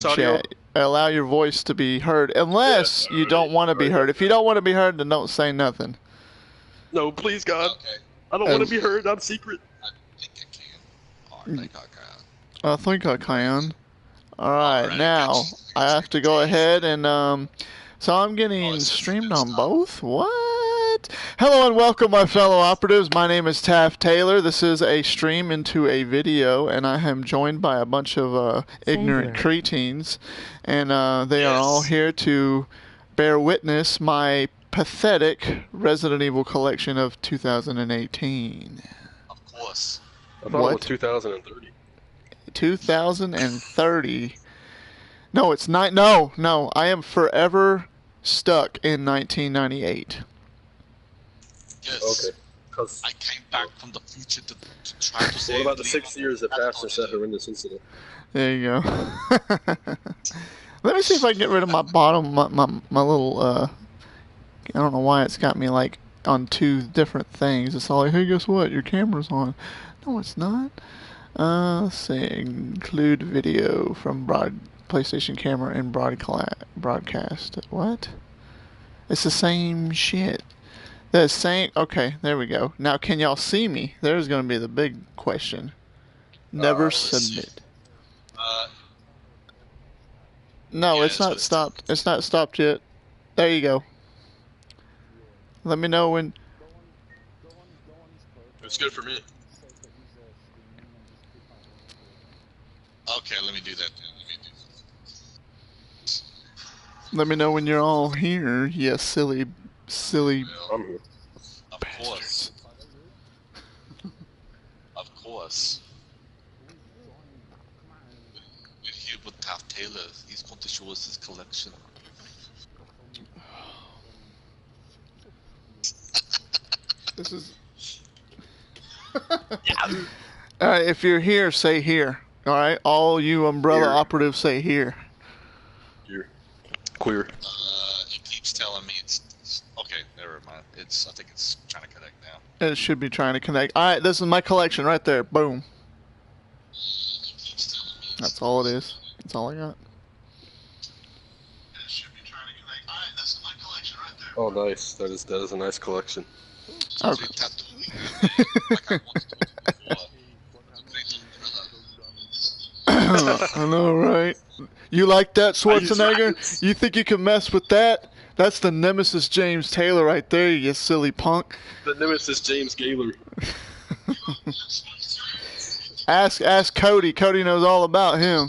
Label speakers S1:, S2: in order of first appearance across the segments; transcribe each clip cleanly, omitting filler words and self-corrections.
S1: Audio.
S2: chat. Allow your voice to be heard,
S1: Yeah.
S2: unless you don't want to be heard. If you don't want to be heard, then don't say nothing.
S1: No, please, God.
S3: Okay.
S1: I don't want to be heard. I'm secret.
S3: I think I can. Oh, I think I can.
S2: I think I can. Alright,
S3: Alright,
S2: now
S3: gotcha.
S2: I have to go ahead and so I'm
S3: Oh,
S2: getting
S3: it's just
S2: streamed
S3: good
S2: on
S3: stuff.
S2: both? What? Hello and welcome, my fellow operatives. My name is Taft Taylor. This is a stream into a video, and I am joined by a bunch of ignorant cretins, and they are all
S3: Yes.
S2: here to bear witness my pathetic Resident Evil collection of 2018.
S3: Of course.
S1: I thought
S2: What?
S1: it was 2030.
S2: 2030. No, it's not. No. I am forever stuck in 1998.
S3: Yes.
S1: Okay. Because
S3: I came back from the future to try to save
S1: what about the
S3: Leon
S1: 6 years that passed since that horrendous incident?
S2: There you go. Let me see if I can get rid of my bottom, my little, I don't know why it's got me, like, on two different things. It's all like, hey, guess what? Your camera's on. No, it's not. Let's see. Include video from PlayStation camera and broadcast. What? It's the same shit. The same. Okay, there we go. Now, can y'all see me? There's going to be the big question. Never
S3: let's see.
S2: submit.
S3: Yeah,
S2: No, it's
S3: it's
S2: not
S3: what it's-
S2: stopped. It's not stopped yet. There you go. Let me know when.
S1: It's good for me.
S3: Okay, let me do that then.
S2: Let me know when you're all here. Yes, silly.
S3: Well,
S1: I'm here.
S3: of course. Of course. We're here with Taft Taylor. He's going to show us his collection.
S2: This is. All right, if you're here, say here. All right, all you umbrella
S1: Here.
S2: operatives, say here.
S1: Here. Queer.
S3: It keeps telling me it's okay. Never mind. I think it's trying to connect now.
S2: It should be trying to connect. All right, this is my collection right there. Boom.
S3: It keeps telling me
S2: That's all it is. That's all I got.
S3: it should be trying to connect. Alright, that's my collection right there.
S1: Oh, nice. That is a nice collection.
S2: Okay.
S3: Like I once told you before, the great umbrella.
S2: I know, right? You like that, Schwarzenegger?
S1: rackets.
S2: You think you can mess with that? That's the Nemesis James Taylor right there, you silly punk.
S1: The nemesis James Gaylor.
S2: Ask Cody. Cody knows all about him.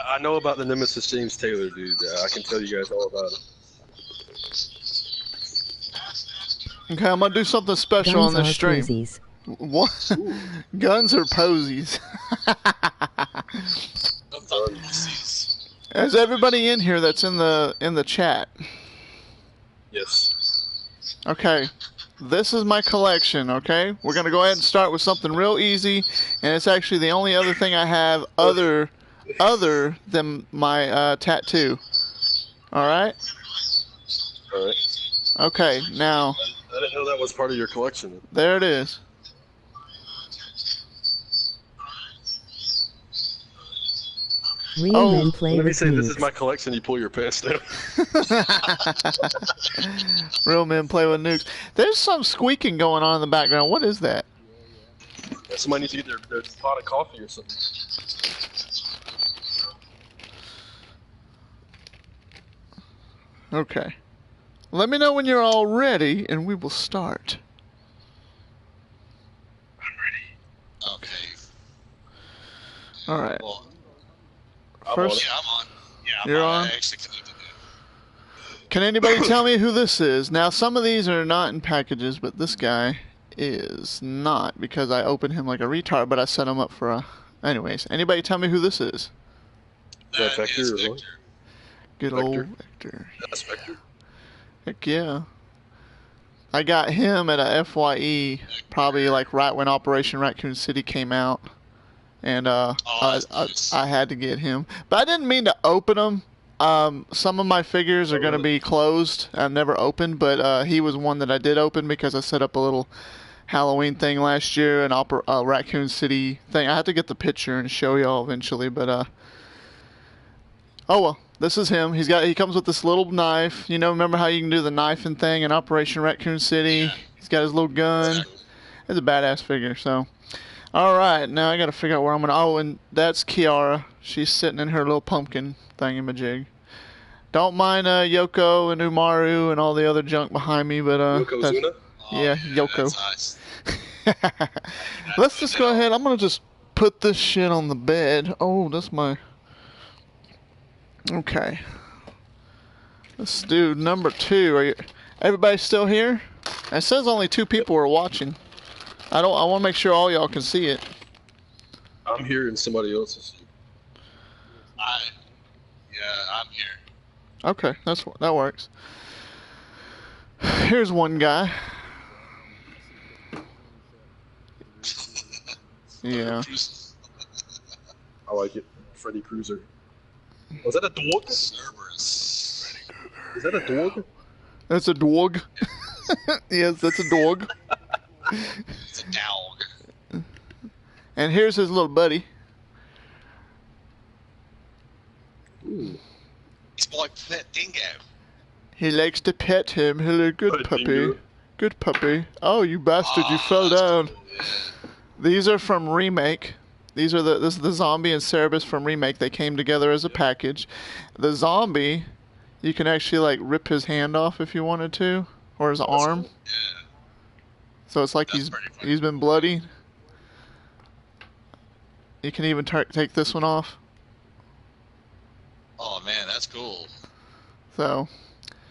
S1: I know about the nemesis James Taylor, dude. I can tell you guys all about it.
S2: Okay, I'm gonna do something special on this stream.
S4: Posies.
S2: What? Guns or posies? Is everybody in here that's in the chat?
S1: Yes.
S2: Okay, this is my collection, okay? We're going to go ahead and start with something real easy, and it's actually the only other thing I have other than my tattoo. Alright?
S1: Alright.
S2: Okay, now,
S1: I didn't know that was part of your collection.
S2: there it is.
S4: Real
S2: Oh,
S4: men play
S1: Let me
S4: with
S1: say this is
S4: nukes.
S1: my collection, you pull your pants down.
S2: Real men play with nukes. There's some squeaking going on in the background. What is that?
S1: Somebody needs to get their pot of coffee or something.
S2: Okay. Let me know when you're all ready, and we will start.
S3: Okay.
S2: Alright.
S3: Well,
S2: First,
S3: yeah, I'm on. Yeah,
S2: You're on?
S3: I actually connected it.
S2: can anybody tell me who this is? Now, some of these are not in packages, but this guy is not, because I opened him like a retard, but I set him up for a... Anyways, anybody tell me who this is?
S1: that
S3: That
S1: Vector
S3: is
S1: or what?
S3: Victor.
S2: Good
S1: Vector.
S2: old Vector.
S1: That's Spectre.
S2: Heck yeah. I got him at a FYE, probably like right when Operation Raccoon City came out. And I had to get him. But I didn't mean to open him. Some of my figures are going to be closed. I've never opened, but he was one that I did open because I set up a little Halloween thing last year, an Raccoon City thing. I have to get the picture and show y'all eventually, but Oh well, this is him. He comes with this little knife. You know, remember how you can do the knifing thing in Operation Raccoon City?
S3: Yeah.
S2: He's got his little gun. It's a badass figure. So, all right, now I got to figure out where I'm gonna. Oh, and that's Kiara. She's sitting in her little pumpkin thingamajig. Don't mind Yoko and Umaru and all the other junk behind me, but
S1: Yokozuna?
S2: yeah, Yoko.
S3: That's nice.
S2: Let's just go ahead. I'm gonna just put this shit on the bed. Oh, that's my. Okay. Let's do number 2. Are you? Everybody still here? It says only 2 people are watching. I want to make sure all y'all can see it.
S1: I'm here and somebody else is
S3: I'm here.
S2: Okay, that works. Here's one guy. Yeah.
S1: I like it. Freddy Krueger. Was that a dog?
S3: Cerberus.
S1: Is that a dog?
S2: That's a dog. Yes, that's a dog.
S3: It's a dog.
S2: And here's his little buddy.
S1: Ooh.
S3: It's my pet dingo.
S2: He likes to pet him. Hello, good
S1: Pet
S2: puppy.
S1: dingo.
S2: Good puppy. Oh, you bastard, you fell
S3: that's
S2: down.
S3: cool, yeah.
S2: These are from Remake. This is the zombie and Cerberus from Remake. They came together as a package. The zombie, you can actually like rip his hand off if you wanted to, or his arm.
S1: cool.
S3: Yeah.
S2: So it's like
S3: That's pretty funny.
S2: he's been bloody. You can even take this one off.
S3: Oh man, that's cool.
S2: So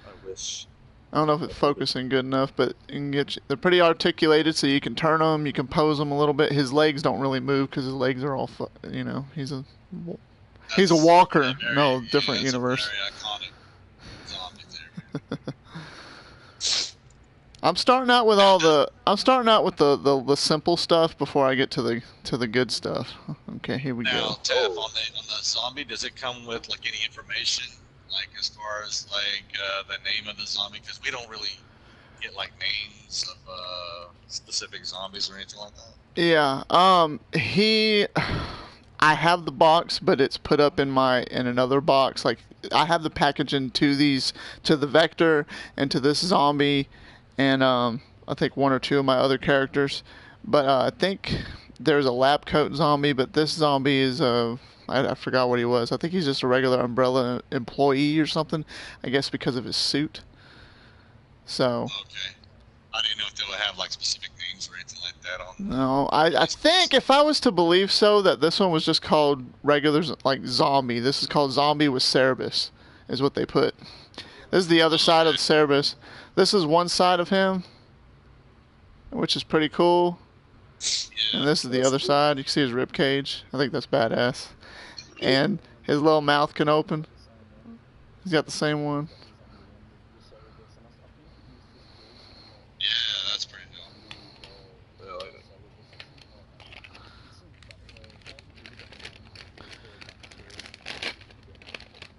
S1: I wish.
S2: I don't know if it's focusing good enough, but you can they're pretty articulated, so you can turn them, you can pose them a little bit. His legs don't really move because his legs are all, you know, he's a walker.
S3: Very-
S2: No, different
S3: that's a
S2: universe.
S3: very iconic zombie there.
S2: I'm starting out with the simple stuff before I get to the good stuff. Okay, here we
S3: Now,
S2: go.
S3: Tev, on the zombie, does it come with like any information, like as far as like the name of the zombie? Because we don't really get like names of specific zombies or anything like that.
S2: Yeah. I have the box, but it's put up in another box. Like I have the packaging to the Vector and to this zombie, and I think 1 or 2 of my other characters. But I think there's a lab coat zombie, but this zombie is I forgot what he was. I think he's just a regular Umbrella employee or something. I guess because of his suit. So.
S3: Okay. I didn't know if they would have like specific names or anything like that on.
S2: No, I think if I was to believe so, that this one was just called regular, like zombie. This is called zombie with Cerberus, is what they put. This is the other side of the Cerberus. This is one side of him, which is pretty cool.
S3: Yeah.
S2: And this is the other side. You can see his rib cage. I think that's badass. And his little mouth can open. He's got the same one.
S3: Yeah, that's pretty dope.
S1: Yeah, I like it.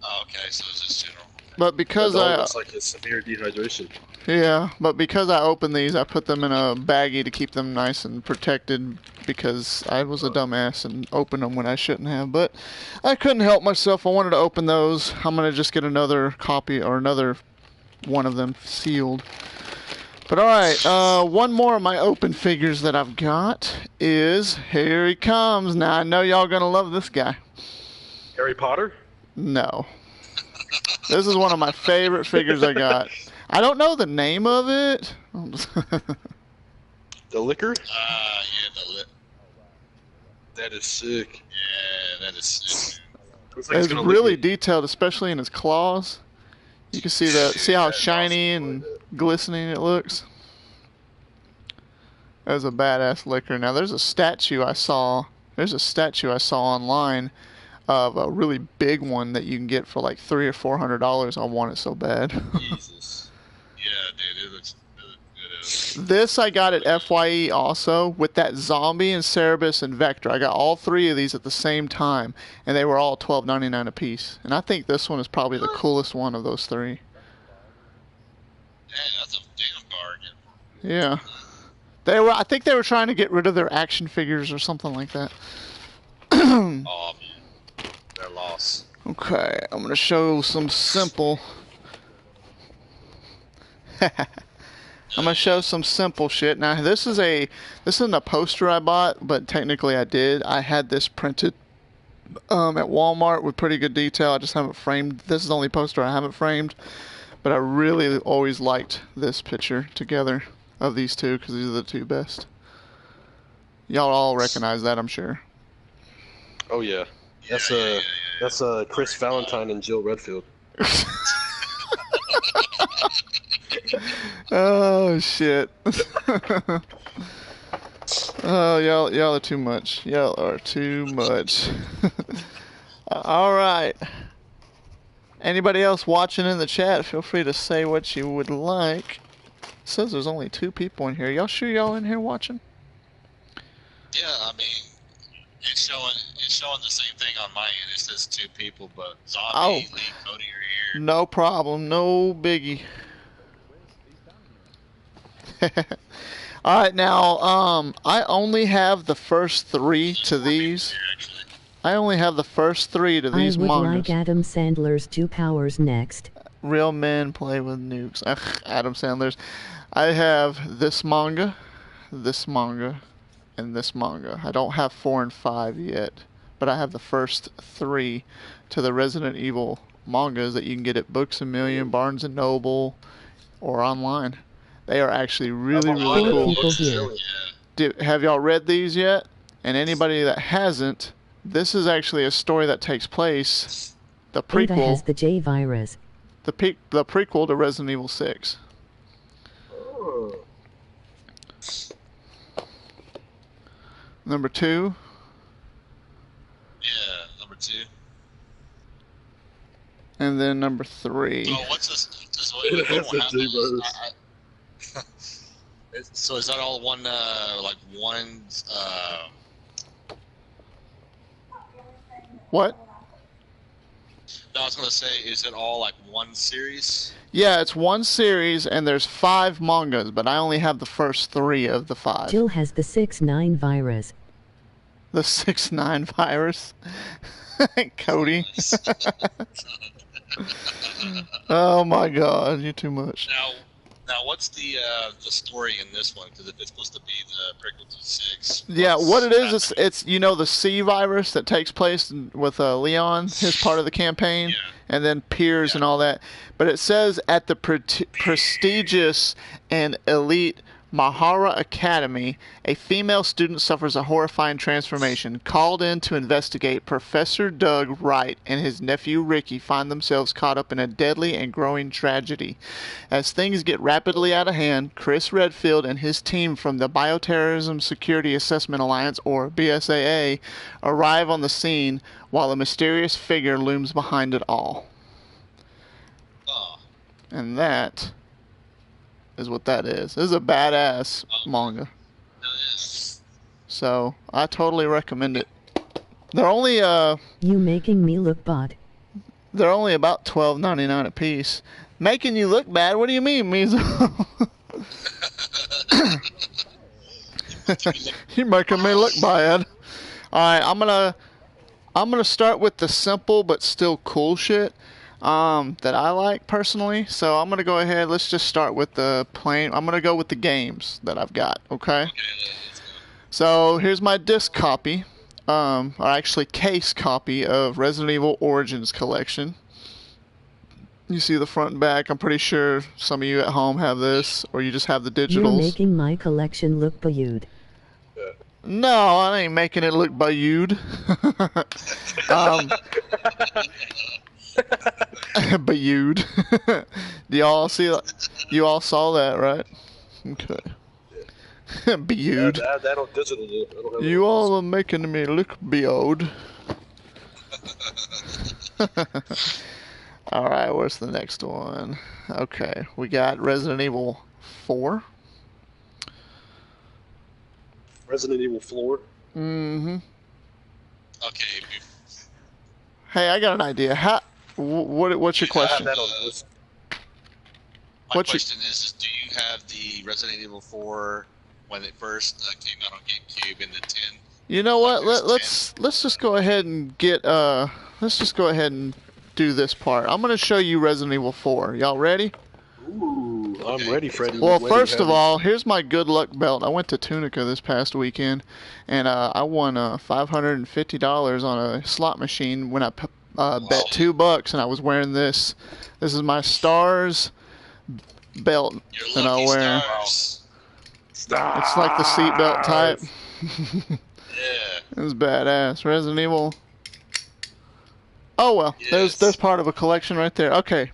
S3: Oh, okay, so it's just general.
S2: But because
S1: That dog
S2: I
S1: looks like a severe dehydration.
S2: opened these, I put them in a baggie to keep them nice and protected because I was a dumbass and opened them when I shouldn't have. But I couldn't help myself. I wanted to open those. I'm going to just get another copy or another one of them sealed. But alright, one more of my open figures that I've got is, here he comes. Now I know y'all going to love this guy.
S1: Harry Potter?
S2: No. This is one of my favorite figures I got. I don't know the name of it.
S1: The liquor?
S3: Yeah,
S1: That is sick.
S3: yeah, that is sick.
S1: Looks like
S2: It's
S1: gonna lick
S2: really
S1: me.
S2: detailed, especially in his claws. You can see how shiny and glistening it looks. That was a badass liquor. Now there's a statue I saw online of a really big one that you can get for like $300 or $400. I want it so bad.
S1: Jesus.
S3: Yeah, dude, it looks really good.
S2: This I got at FYE also with that zombie and Cerberus and Vector. I got all 3 of these at the same time, and they were all $12.99 a piece. And I think this one is probably the coolest one of those 3.
S3: Dang, that's a damn bargain.
S2: Yeah. I think they were trying to get rid of their action figures or something like that.
S3: Oh man, they're lost.
S2: Okay, I'm gonna show some simple. I'm gonna show some simple shit. Now this isn't a poster I bought, but technically I did. I had this printed at Walmart with pretty good detail. I just haven't framed. This is the only poster I haven't framed, but I really always liked this picture together of these two because these are the two best. Y'all all recognize that, I'm sure.
S1: Oh yeah, that's Chris Valentine and Jill Redfield.
S2: Oh shit. Oh, y'all are too much. Y'all are too much. All right. Anybody else watching in the chat, feel free to say what you would like. It says there's only 2 people in here. Y'all sure y'all in here watching?
S3: Yeah, I mean, it's showing the same thing on my end. It says 2 people, but Zombie, Lee, Cody are here.
S2: No problem. No biggie. All right, now I only have the first 3 to these. I only have the first 3 to these mangas.
S4: I would like Adam Sandler's 2 Powers next.
S2: Real men play with nukes. Ugh, Adam Sandler's. I have this manga, and this manga. I don't have 4 and 5 yet, but I have the first 3 to the Resident Evil mangas that you can get at Books A Million, Barnes and Noble, or online. They are actually really cool. Have y'all read these yet? And anybody that hasn't, this is actually a story that takes place, the prequel.
S4: Ava has the J virus.
S2: The prequel to Resident Evil 6.
S1: Oh.
S2: Number 2.
S3: Yeah, number 2.
S2: And then number 3.
S3: Oh, what's this? We don't have those. So is that all one, like one,
S2: What?
S3: No, I was gonna say, is it all like one series?
S2: Yeah, it's one series, and there's 5 mangas, but I only have the first 3 of the 5.
S4: Jill has the 6-9 virus.
S2: The 6-9 virus? Cody. Oh my god, you're too much.
S3: Now what's the story in this one? Because if it's supposed to be the prequel to 6.
S2: Yeah, what it is, it's you know the C virus that takes place with Leon, his part of the campaign,
S3: Yeah.
S2: and then Piers and all that. But it says at the prestigious and elite Mahara Academy, a female student suffers a horrifying transformation. Called in to investigate, Professor Doug Wright and his nephew Ricky find themselves caught up in a deadly and growing tragedy. As things get rapidly out of hand, Chris Redfield and his team from the Bioterrorism Security Assessment Alliance, or BSAA, arrive on the scene while a mysterious figure looms behind it all.
S3: Oh,
S2: And that is what that is. This is a badass manga.
S3: it is.
S2: So I totally recommend it. They're only
S4: You making me look bad.
S2: they're only about $12.99 a piece. Making you look bad? What do you mean, Mizo? You're making me look bad. All right, I'm gonna start with the simple but still cool shit that I like personally. So I'm gonna go ahead. Let's just start with the plain. I'm gonna go with the games that I've got. Okay.
S3: Okay, let's go.
S2: So here's my disc copy, or actually case copy of Resident Evil Origins Collection. You see the front and back. I'm pretty sure some of you at home have this, or you just have the
S4: You're
S2: digitals.
S4: making my collection look bayoued.
S2: No, I ain't making it look bayoued. Bayoued. Do y'all see that? You all saw that, right? Okay. Bayoued.
S1: That on digital. I don't have
S2: You all are making me look bayoued. Alright, where's the next one? Okay, we got Resident Evil 4.
S1: Resident Evil 4.
S2: Mm-hmm.
S3: Okay.
S2: Hey, I got an idea. What's your
S1: I have
S2: question?
S1: that on disc.
S3: My
S2: What's your-
S3: question is, do you have the Resident Evil 4 when it first came out on GameCube in the 10?
S2: You know what?
S3: There's
S2: Let's just go ahead and get let's just go ahead and do this part. I'm gonna show you Resident Evil 4. Y'all ready?
S1: Ooh, I'm ready, Freddy.
S2: Well,
S1: Ready,
S2: first of
S1: heavy.
S2: all, here's my good luck belt. I went to Tunica this past weekend, and I won $550 on a slot machine when I bet $2, and I was wearing this. This is my Stars belt
S3: Your
S2: that I
S3: lucky
S2: wear.
S3: stars.
S2: It's like the seatbelt type.
S3: Yeah.
S2: It's badass. Resident Evil. Oh well,
S3: Yes.
S2: there's part of a collection right there. Okay.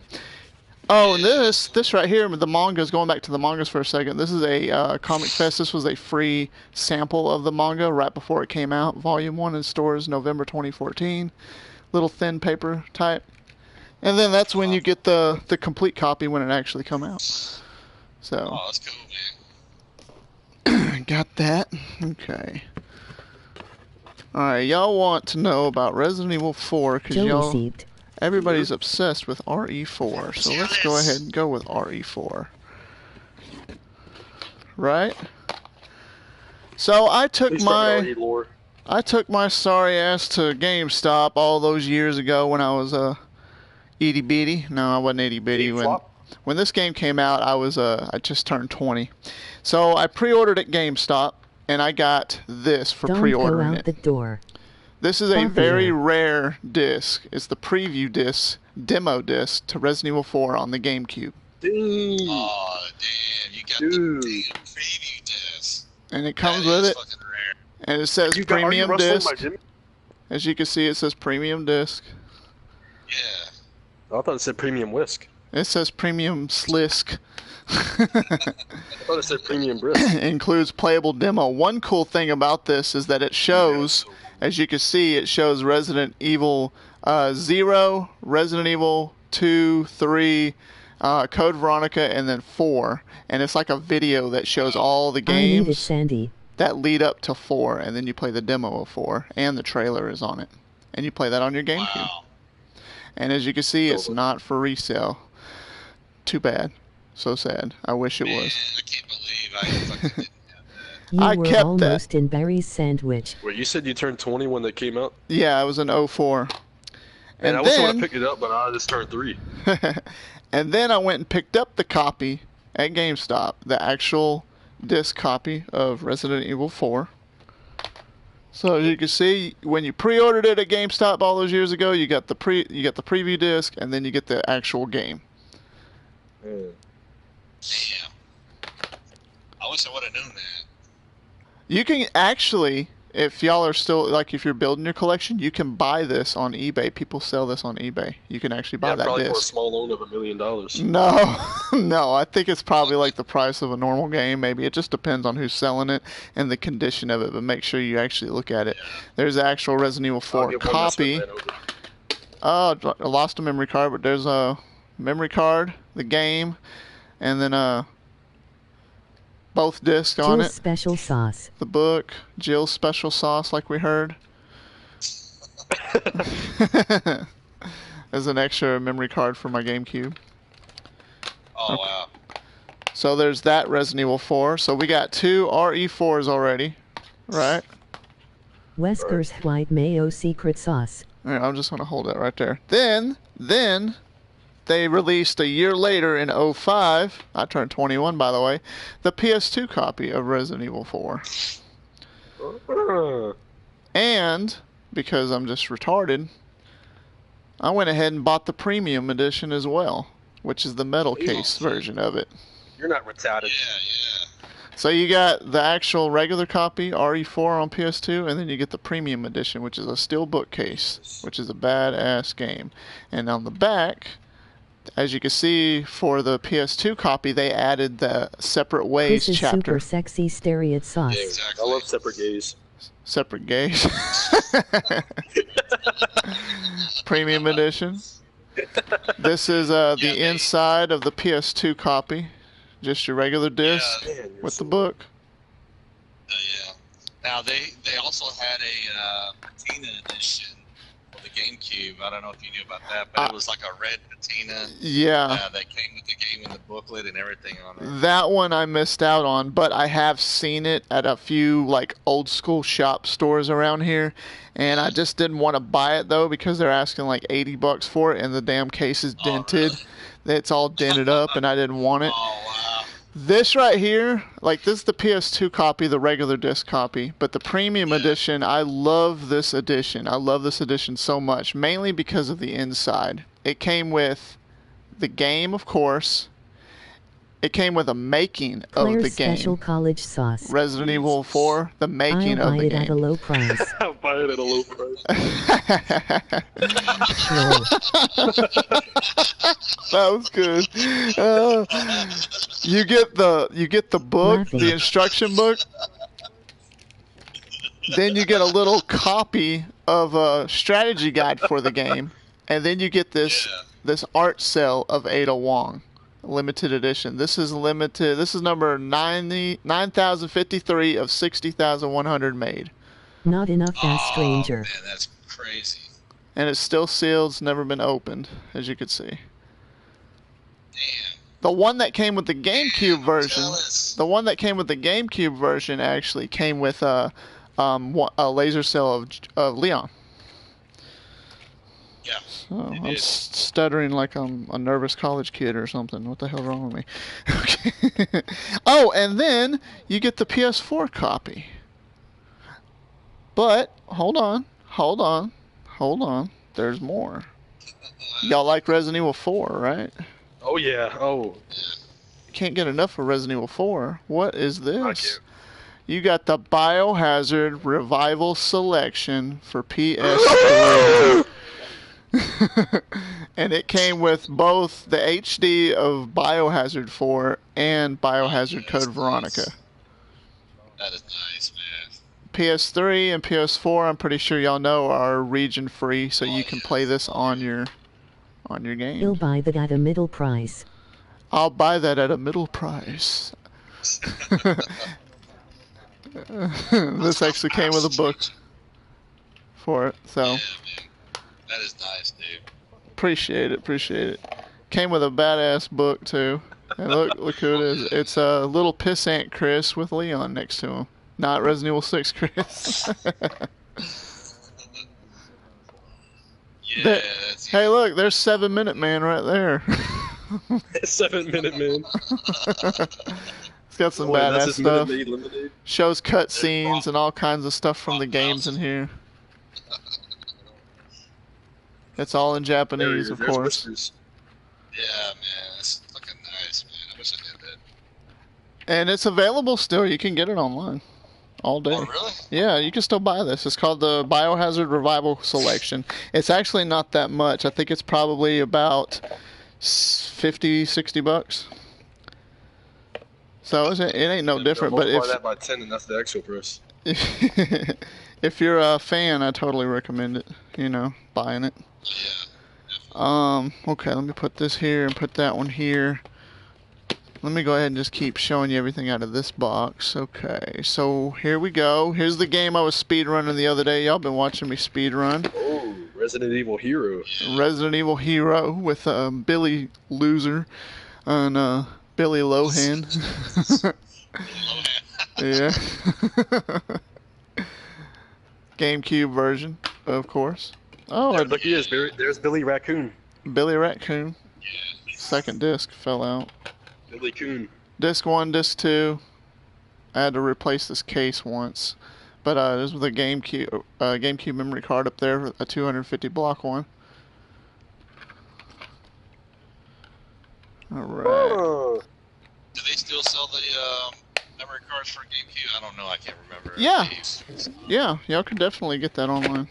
S2: Oh, and this right here, the mangas. Going back to the mangas for a second. This is a Comic Fest. This was a free sample of the manga right before it came out. Volume 1 in stores November 2014. Little thin paper type. And then that's when you get the complete copy when it actually come out. So
S3: Oh, that's cool, man.
S2: got that. Okay. All right, y'all want to know about Resident Evil 4 because
S4: Joe
S2: y'all.
S4: received.
S2: Everybody's obsessed with RE4, so let's go ahead and go with RE4. Right? So I took
S1: Please tell me
S2: my
S1: RE lore.
S2: sorry ass to GameStop all those years ago when I was itty bitty. No, I wasn't itty bitty when this game came out. I just turned 20. So I pre-ordered at GameStop and I got this for
S4: Don't go
S2: pre-ordering
S4: out
S2: it.
S4: the door.
S2: This is a
S4: Popular.
S2: very rare disc. It's the preview disc, demo disc to Resident Evil 4 on the GameCube.
S1: Dude.
S3: Oh, damn. You got
S1: Dude.
S3: the damn preview disc.
S2: And it comes
S3: That
S2: with
S3: is
S2: it,
S3: fucking rare.
S2: and it says
S1: You got- are you
S2: premium
S1: wrestling
S2: disc.
S1: my Jimmy?
S2: As you can see, it says premium disc.
S3: Yeah.
S1: I thought it said premium whisk.
S2: It says premium slisk.
S1: I thought it said premium brisk.
S2: Includes playable demo. One cool thing about this is that it shows, as you can see, it shows Resident Evil 0, Resident Evil 2, 3, Code Veronica, and then 4. And it's like a video that shows all the
S4: I need it,
S2: games
S4: Sandy.
S2: that lead up to 4, and then you play the demo of 4, and the trailer is on it. And you play that on your GameCube.
S3: Wow.
S2: And as you can see, it's
S1: Totally.
S2: not for resale. Too bad. So sad. I wish it
S3: Man,
S2: was.
S3: I can't believe I fucking didn't have that.
S4: You
S2: I
S4: were
S2: kept that.
S4: almost in Barry's sandwich.
S1: Wait, you said you turned 20 when that came out?
S2: Yeah, I was in 04.
S1: And
S2: And
S1: I wish I would
S2: then,
S1: have picked it up, but I just turned 3.
S2: and then I went and picked up the copy at GameStop, the actual disc copy of Resident Evil 4. So as you can see, when you pre-ordered it at GameStop all those years ago, you got the preview disc, and then you get the actual game.
S3: Damn. I wish I would have known that.
S2: You can actually, if y'all are still, like if you're building your collection, you can buy this on eBay. People sell this on eBay. You can actually buy
S1: Yeah,
S2: that
S1: probably for a
S2: disc.
S1: small loan of $1 million.
S2: No, no, I think it's probably like the price of a normal game. Maybe it just depends on who's selling it and the condition of it. But make sure you actually look at it. There's the actual Resident Evil
S1: I'll
S2: 4
S1: get one that's
S2: copy.
S1: been ran over.
S2: Oh, I lost a memory card, but there's a memory card, the game, and then both discs on
S4: Jill's
S2: it.
S4: special sauce.
S2: The book, Jill's special sauce, like we heard. As an extra memory card for my GameCube.
S3: Oh, wow.
S2: So there's that Resident Evil 4. So we got 2 RE4s already, right?
S4: Wesker's white mayo secret sauce.
S2: All right, I'm just going to hold that right there. Then they released a year later in 05, I turned 21 by the way, the PS2 copy of Resident Evil 4. And, because I'm just retarded, I went ahead and bought the premium edition as well, which is the metal case version of it.
S1: You're not retarded.
S3: Yeah.
S2: So you got the actual regular copy, RE4 on PS2, and then you get the premium edition, which is a steel bookcase, which is a badass game. And on the back, as you can see, for the PS2 copy, they added the Separate Ways
S4: Chris's
S2: chapter.
S4: super sexy steroid sauce.
S1: Yeah,
S3: Exactly.
S1: I love separate gays.
S2: Separate gays. Premium edition. This is the inside of the PS2 copy. Just your regular disc
S1: Man, you're
S2: with
S1: so-
S2: the book.
S3: Yeah. Now they also had a patina edition for the the GameCube. I don't know if you knew about that, but it was like a red patina.
S2: Yeah.
S3: That came with the game and the booklet and everything on it.
S2: That one I missed out on, but I have seen it at a few like old school shop stores around here, and I just didn't want to buy it though because they're asking like $80 for it, and the damn case is dented.
S3: Really?
S2: It's all dented up, and I didn't want it.
S3: Oh wow!
S2: This right here, like this is the PS2 copy, the regular disc copy, but the premium edition, I love this edition. I love this edition so much, mainly because of the inside. It came with the game, of course. It came with a making of
S4: Claire's
S2: the game.
S4: Special College Sauce.
S2: Resident Evil 4, the making
S4: I'll
S2: of
S4: buy
S2: the
S4: it at a
S2: game.
S4: low price.
S1: I'll buy it at a low price.
S4: Lol.
S2: That was good. You get the book,
S4: Nothing.
S2: the instruction book. Then you get a little copy of a strategy guide for the game, and then you get this art cell of Ada Wong, limited edition. This is limited. This is number 9,053 of 60,100 made,
S4: Not enough that stranger.
S3: Man, that's crazy.
S2: and it's still sealed. It's never been opened, as you could see.
S3: Damn.
S2: The one that came with the GameCube
S3: I'm
S2: version.
S3: jealous.
S2: The one that came with the GameCube version actually came with a laser cell of Leon.
S3: Yeah.
S2: So
S3: It
S2: I'm
S3: is.
S2: stuttering like I'm a nervous college kid or something. What the hell's wrong with me? Okay. Oh, and then you get the PS4 copy. But hold on. There's more. Y'all like Resident Evil 4, right?
S1: Oh yeah. Oh.
S2: Can't get enough of Resident Evil 4. What is
S1: I
S2: this?
S1: can't.
S2: You got the Biohazard Revival Selection for PS3. And it came with both the HD of Biohazard 4 and Biohazard Code Veronica.
S3: That is nice, man.
S2: PS3 and PS4, I'm pretty sure y'all know, are region free, so you can play this on your
S4: He'll
S2: game.
S4: buy that at a middle price.
S2: I'll buy that at a middle price. This actually came with a book for it, so
S3: Yeah, man. That is nice, dude.
S2: appreciate it. Came with a badass book too. And look who it is. It's a little pissant Chris with Leon next to him. Not Resident Evil 6 Chris.
S3: Yeah,
S2: That-
S3: that's
S2: Hey, look, there's 7 Minute Man right there.
S1: 7 Minute Man.
S2: It's got some
S1: Oh, wait, that's
S2: badass
S1: his
S2: stuff.
S1: Minute Maid Lemonade.
S2: Shows cutscenes and all kinds of stuff from the games in here. It's all in
S1: There he
S2: Japanese,
S1: is.
S2: of
S1: There's
S2: course.
S1: Whiskers.
S3: Yeah, man. That's fucking nice, man. I wish I did that.
S2: And it's available still. You can get it online all day.
S3: Oh, really?
S2: Yeah, you can still buy this. It's called the Biohazard Revival Selection. It's actually not that much. I think it's probably about 50, 60 bucks. So it ain't no different. But
S1: Multiply that by 10, and that's the actual price.
S2: if you're a fan, I totally recommend it. Buying it.
S3: Yeah.
S2: Okay, let me put this here and put that one here. Let me go ahead and just keep showing you everything out of this box. Okay, so here we go. Here's the game I was speedrunning the other day. Y'all been watching me speedrun.
S1: Oh, Resident Evil Hero.
S2: Resident Evil Hero with Billy Loser and Billy Lohan. Yeah. GameCube version, of course. Oh,
S1: There,
S2: and
S1: look, he is. There's Billy Raccoon.
S2: Billy Raccoon.
S3: Yeah.
S2: Second disc fell out.
S1: Billy Coon.
S2: Disc 1, Disc 2. I had to replace this case once. But this was a GameCube memory card up there, a 250 block one. Alright.
S1: Oh,
S3: Do they still sell the memory cards for GameCube? I don't know. I can't remember.
S2: Yeah. Yeah, y'all could definitely get that online.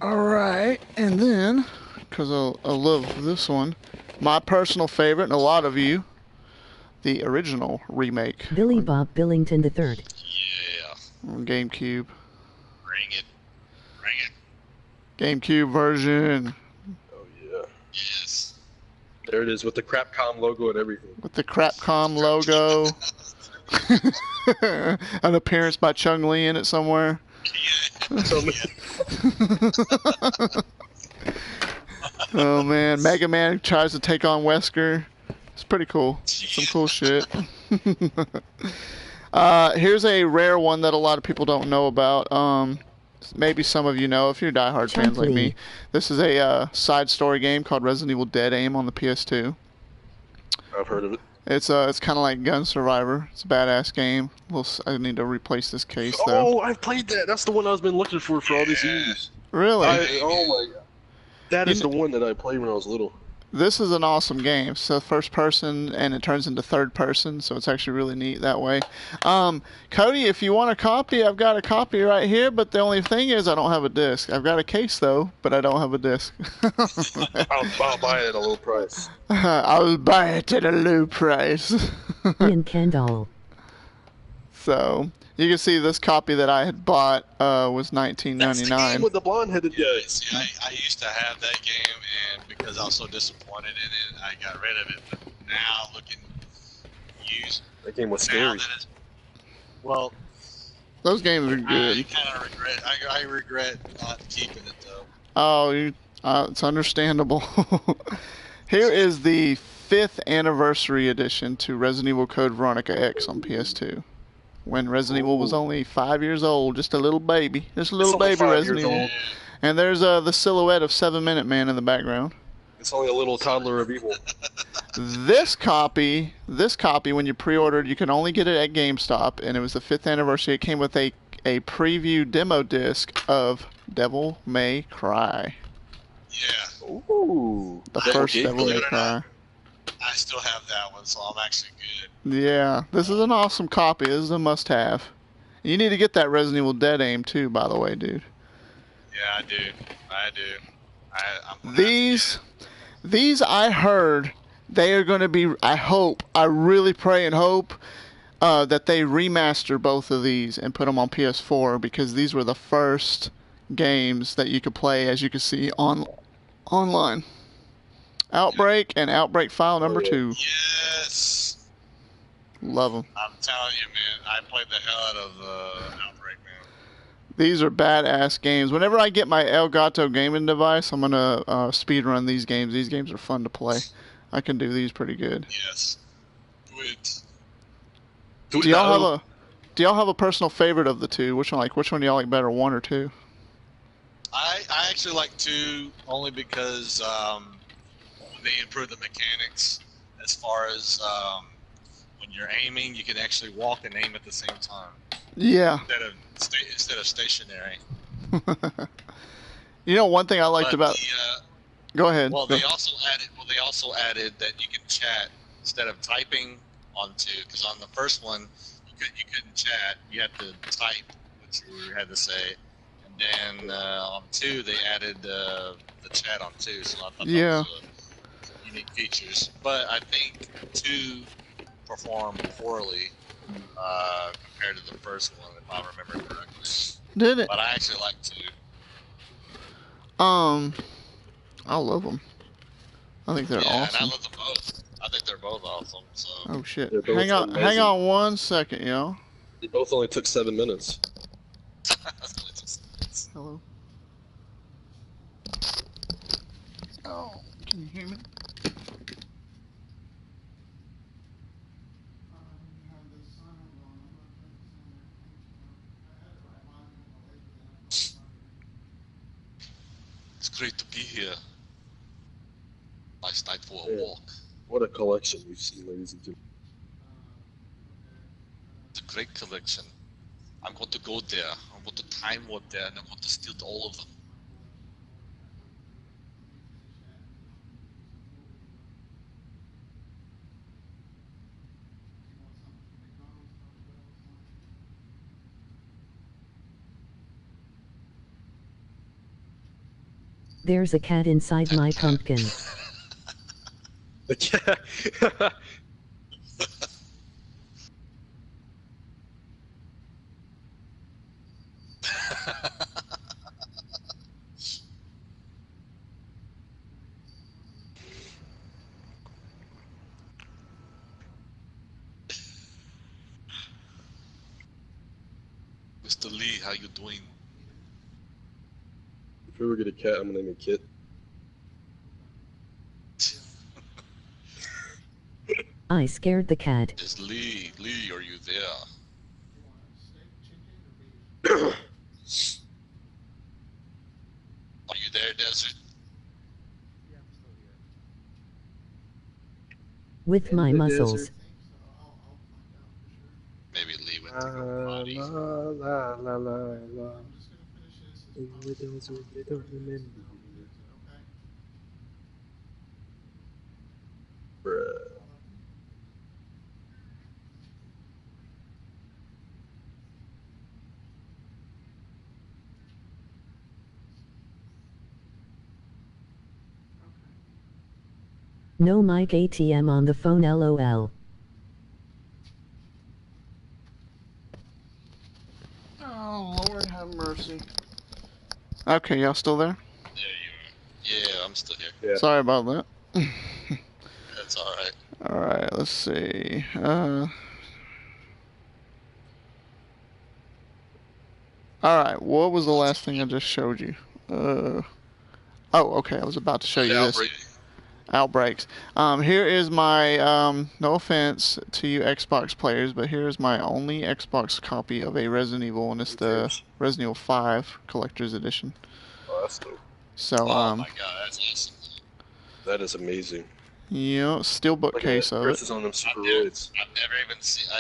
S2: Alright, and then, because I love this one, my personal favorite, and a lot of you, the original remake
S4: Billy Bob Billington III.
S3: Yeah.
S2: on GameCube.
S3: Bring it. Bring it.
S2: GameCube version
S1: oh yeah.
S3: Yes.
S1: There it is with the Crapcom logo and everything.
S2: with the Crapcom logo. An appearance by Chung Lee in it somewhere.
S1: So,
S2: Oh man, Mega Man tries to take on Wesker. It's pretty cool. Some cool shit. Here's a rare one that a lot of people don't know about. Maybe some of you know if you're diehard fans like me. This is a side story game called Resident Evil Dead Aim on the PS2.
S1: I've heard of it.
S2: It's kind of like Gun Survivor. It's a badass game. I need to replace this case though.
S1: Oh, I've played that. That's the one I've been looking for all these years.
S2: Really?
S1: Oh my god. That is the one that I played when I was little.
S2: This is an awesome game. So first person, and it turns into third person, so it's actually really neat that way. Cody, if you want a copy, I've got a copy right here, but the only thing is I don't have a disc. I've got a case though, but I don't have a disc.
S1: I'll buy it at a low price.
S2: I'll buy it at a low price.
S4: Ian Kendall.
S2: So you can see this copy that I had bought was
S1: That's the
S2: $19.99.
S1: game with the blonde-headed guy.
S3: See, I used to have that game, and because I was so disappointed in it, I got rid of it. But now, looking used,
S1: That game was
S3: now
S1: scary.
S3: that it's, well,
S2: Those games are
S3: I
S2: good.
S3: kind of regret. I regret not keeping it though.
S2: Oh, it's understandable. Here is the 5th anniversary edition to Resident Evil Code Veronica X on PS2. When Resident Evil was only 5 years old, just a little baby. Just a little
S1: only
S2: baby
S1: 5
S2: Resident
S1: years
S2: Evil.
S1: old.
S2: And there's the silhouette of 7 Minute Man in the background.
S1: It's only a little toddler of evil.
S2: This copy, when you pre-ordered, you can only get it at GameStop, and it was the 5th anniversary. It came with a preview demo disc of Devil May Cry.
S3: Yeah,
S1: Ooh.
S2: The
S1: Devil
S2: first
S1: Gate
S2: Devil May
S3: Believe it or
S2: Cry.
S3: not. I still have that one, so I'm actually good.
S2: Yeah, this is an awesome copy. This is a must-have. You need to get that Resident Evil Dead Aim too, by the way, dude.
S3: Yeah, I do. I'm
S2: These I heard they are going to be. I really pray and hope that they remaster both of these and put them on PS4 because these were the first games that you could play, as you can see online. Outbreak and Outbreak File number 2.
S3: Yes.
S2: Love them.
S3: I'm telling you, man. I played the hell out of Outbreak, man.
S2: These are badass games. Whenever I get my Elgato gaming device, I'm gonna speedrun these games. These games are fun to play. I can do these pretty good.
S3: Yes. Do it.
S2: Do y'all have a personal favorite of the two? Which one do y'all like better, 1 or 2?
S3: I actually like 2 only because they improved the mechanics as far as when you're aiming, you can actually walk and aim at the same time
S2: Yeah.
S3: instead of stationary.
S2: You know, one thing I liked
S3: But
S2: about. Go ahead.
S3: Well,
S2: Go.
S3: they also added that you can chat instead of typing on 2. Because on the first one, you couldn't chat. You had to type what you had to say. And then on 2, they added the chat on 2. So I thought
S2: Yeah.
S3: that was unique features. But I think 2 performed poorly compared to the first one, if I remember correctly.
S2: Did it?
S3: But I actually like 2.
S2: I love them. I think they're
S3: Yeah, and I
S2: awesome.
S3: love them both. I think they're both awesome. So.
S2: Oh shit!
S1: They're both
S2: Hang
S1: amazing.
S2: on 1 second, y'all.
S1: They both only took 7 minutes.
S2: Hello. Oh, can you hear me?
S3: It's great to be here. Nice night for a
S1: Yeah.
S3: walk.
S1: What a collection we've seen, ladies and gentlemen.
S3: It's a great collection. I'm going to go there. I'm going to time warp there, and I'm going to steal all of them.
S4: There's a cat inside my pumpkin.
S1: The cat.
S3: Mr. Lee, how you doing?
S1: we ever get a cat, I'm gonna name it Kit.
S4: I scared the cat.
S3: Is Lee, are you there? Are you there, Desert?
S4: With my muscles.
S3: Maybe Lee went to go potty.
S1: Bruh.
S4: No mic ATM on the phone LOL.
S2: Oh, Lord have mercy. Okay, y'all still there?
S3: There you are. Yeah, I'm still here.
S1: Yeah.
S2: Sorry about that.
S3: That's alright.
S2: Alright, let's see. Alright, what was the last thing I just showed you? Oh, okay, I was about to show you this. Outbreaks. Here is my, no offense to you Xbox players, but here is my only Xbox copy of a Resident Evil, and it's the Resident Evil 5 Collector's Edition.
S1: Oh, that's dope.
S2: So,
S3: Oh my god, that's awesome.
S1: That is amazing.
S2: yeah, steelbook case of
S1: Chris
S2: it.
S1: is on them steroids.
S3: I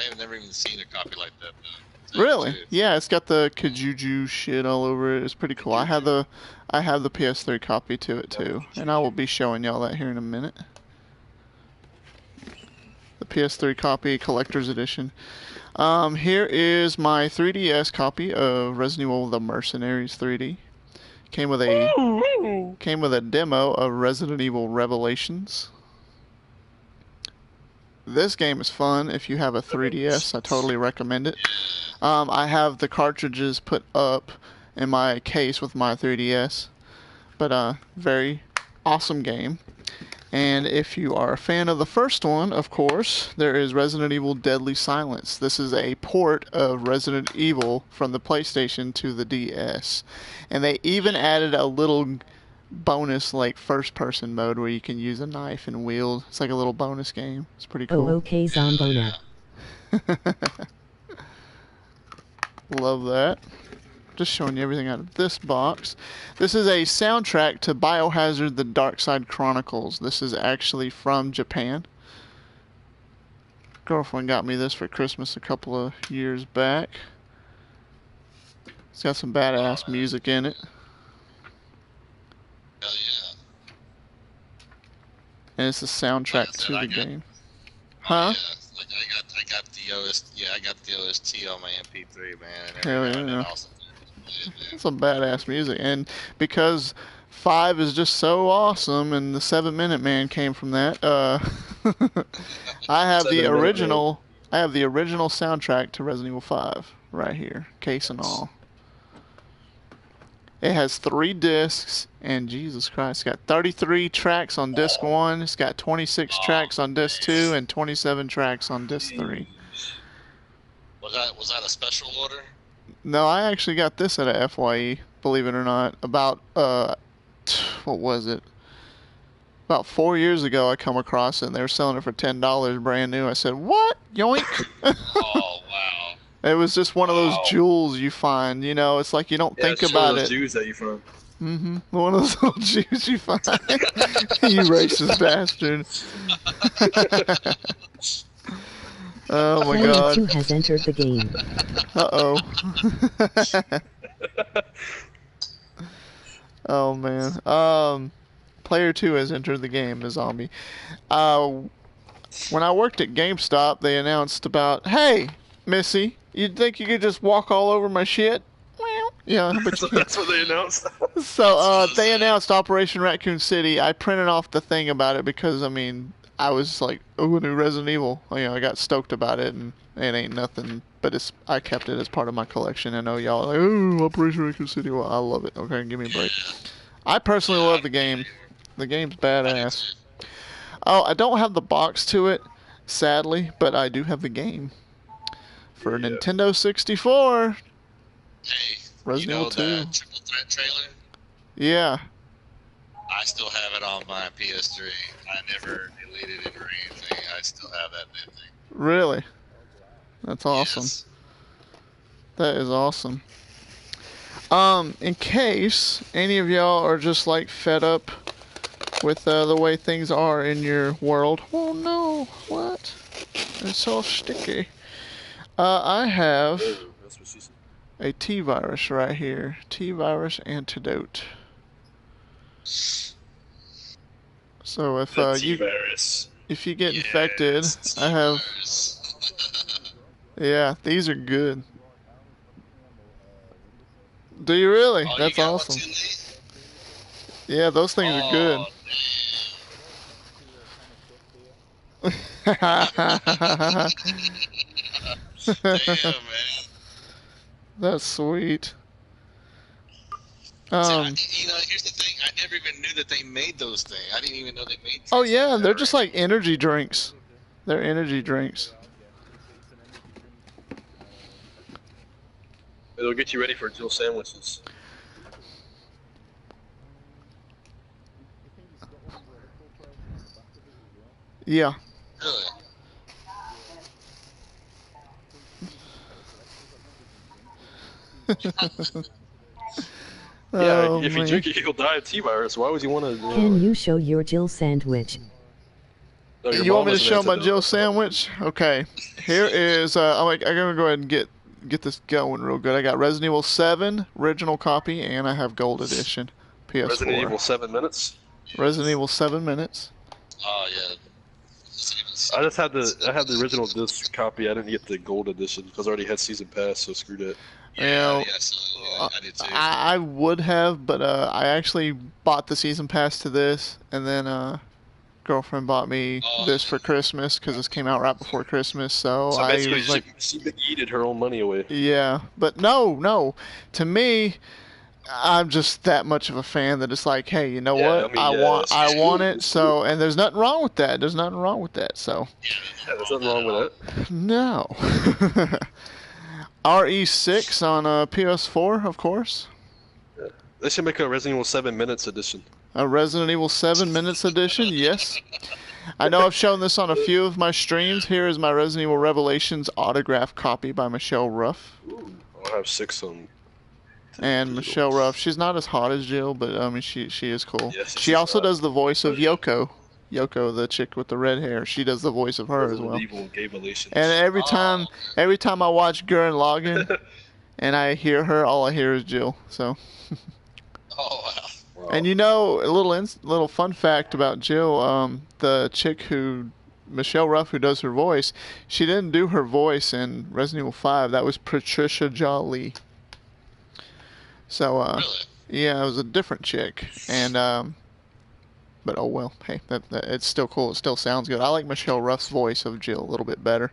S3: have never even seen a copy like that though.
S2: Really? Yeah, it's got the Kajuju shit all over it. It's pretty cool. I have the PS3 copy to it too, and I will be showing y'all that here in a minute. The PS3 copy, collector's edition. Here is my 3DS copy of Resident Evil: The Mercenaries 3D. Came with a demo of Resident Evil Revelations. This game is fun. If you have a 3DS, I totally recommend it. I have the cartridges put up in my case with my 3DS, but very awesome game. And if you are a fan of the first one, of course, there is Resident Evil Deadly Silence. This is a port of Resident Evil from the PlayStation to the DS. And they even added a little bonus, like, first-person mode where you can use a knife and wield. It's like a little bonus game. It's pretty cool.
S4: Oh, okay, Zombona.
S2: Love that. Just showing you everything out of this box. This is a soundtrack to Biohazard: The Dark Side Chronicles. This is actually from Japan. Girlfriend got me this for Christmas a couple of years back. It's got some badass music in it.
S3: Hell yeah.
S2: And it's the soundtrack to the game. Huh?
S3: Yeah. Like I got the OST on my MP3, man. And
S2: Hell
S3: every now and then
S2: yeah.
S3: I'll sit there and just play it, man.
S2: It's some badass music. And because 5 is just so awesome, and the 7-Minute Man came from that, I have the
S1: 7 Minute
S2: original. I have the original soundtrack to Resident Evil 5 right here, case and all. It has 3 discs, and Jesus Christ, it's got 33 tracks on disc 1. It's got 26 tracks on disc 2, and 27 tracks on disc 3.
S3: Was that a special order?
S2: No, I actually got this at a FYE, believe it or not. About, what was it? About 4 years ago, I come across it, and they were selling it for $10 brand new. I said, what? Yoink!
S3: Oh wow.
S2: It was just one of those jewels you find, you know, it's like you don't think
S1: it's
S2: about
S1: one of
S2: it.
S1: those Jews that you find.
S2: Mm-hmm. One of those little Jews you find. You racist bastard. Oh my
S4: Player
S2: god.
S4: 2 has entered the game.
S2: Uh-oh. Oh man. Player 2 has entered the game, the zombie. When I worked at GameStop, they announced about, hey, Missy, you'd think you could just walk all over my shit? Well, yeah, but you can't.
S1: That's what they announced.
S2: So, they announced Operation Raccoon City. I printed off the thing about it because, I mean, I was like, oh, a new Resident Evil. You know, I got stoked about it, and it ain't nothing, but I kept it as part of my collection. I know y'all are like, oh, Operation Raccoon City. Well, I love it. Okay, give me a break. I personally love the game. The game's badass. Oh, I don't have the box to it, sadly, but I do have the game. For Nintendo 64.
S3: Hey,
S2: Resident Evil 2.
S3: the triple threat trailer?
S2: Yeah.
S3: I still have it on my PS3. I never deleted it or anything. I still have that damn thing.
S2: Really? That's awesome.
S3: Yes.
S2: That is awesome. In case any of y'all are just like fed up with the way things are in your world. Oh no, what? It's all sticky. I have
S1: Oh, that's what she said.
S2: a T-virus right here. T-virus antidote. So if
S1: The
S2: you
S1: T-virus.
S2: if you get infected,
S3: Yes,
S2: I have.
S3: T-virus.
S2: Yeah, these are good. Do you really?
S3: Oh,
S2: That's
S3: you got
S2: awesome.
S3: One too, Lee?
S2: Yeah, those things are good.
S3: Damn, man.
S2: That's sweet.
S3: See, here's the thing. I never even knew that they made those things. I didn't even know they made.
S2: Oh yeah, they're just like energy drinks. They're energy drinks.
S1: It'll get you ready for Jill sandwiches.
S2: Yeah.
S3: Really?
S1: Yeah,
S2: Oh,
S1: if you
S2: man.
S1: drink it, you'll die of T-virus. Why would you want to?
S4: Can you show your Jill sandwich?
S1: No, your
S2: You want
S1: mom
S2: me to
S1: has an
S2: show my
S1: antidote.
S2: Jill sandwich? Okay. Here is. I'm gonna go ahead and get this going real good. I got Resident Evil 7 original copy, and I have Gold Edition PS4.
S1: Resident Evil 7 minutes.
S2: Resident Evil 7 minutes.
S3: Oh yeah.
S1: I just had the original disc copy. I didn't get the gold edition because I already had season pass, so screw that.
S2: Yeah,
S3: I did too.
S2: I would have, but I actually bought the season pass to this, and then girlfriend bought me this for Christmas because this came out right before Christmas. So,
S1: So
S2: I
S1: basically,
S2: was like,
S1: she yeeted her own money away.
S2: yeah, but no. To me, I'm just that much of a fan that it's like, hey, you know
S1: Yeah,
S2: what?
S1: I mean, yeah,
S2: I want it.
S1: it's
S2: So, and there's nothing wrong with that. There's nothing wrong with that. So,
S1: Yeah, there's nothing wrong with that.
S2: no. RE6 on PS4, of course.
S1: They should make a Resident Evil 7 minutes edition.
S2: A Resident Evil 7 minutes edition, yes. I know I've shown this on a few of my streams. Here is my Resident Evil Revelations autographed copy by Michelle Ruff.
S1: I'll have 6 on.
S2: And Michelle Ruff, she's not as hot as Jill, but I mean, she is cool.
S1: Yes,
S2: She
S1: she's
S2: also
S1: hot.
S2: does the voice of Yoko. Yoko, the chick with the red hair. She does the voice of her as well.
S1: Evil Gay Relations.
S2: And every time I watch Gurren Lagann and I hear her, all I hear is Jill. So.
S3: Oh wow.
S1: Wow.
S2: And you know, a little fun fact about Jill, the chick Michelle Ruff, who does her voice, she didn't do her voice in Resident Evil 5. That was Patricia Jolie. So,
S3: Really?
S2: yeah, it was a different chick. And, but oh well, hey, that it's still cool. It still sounds good. I like Michelle Ruff's voice of Jill a little bit better.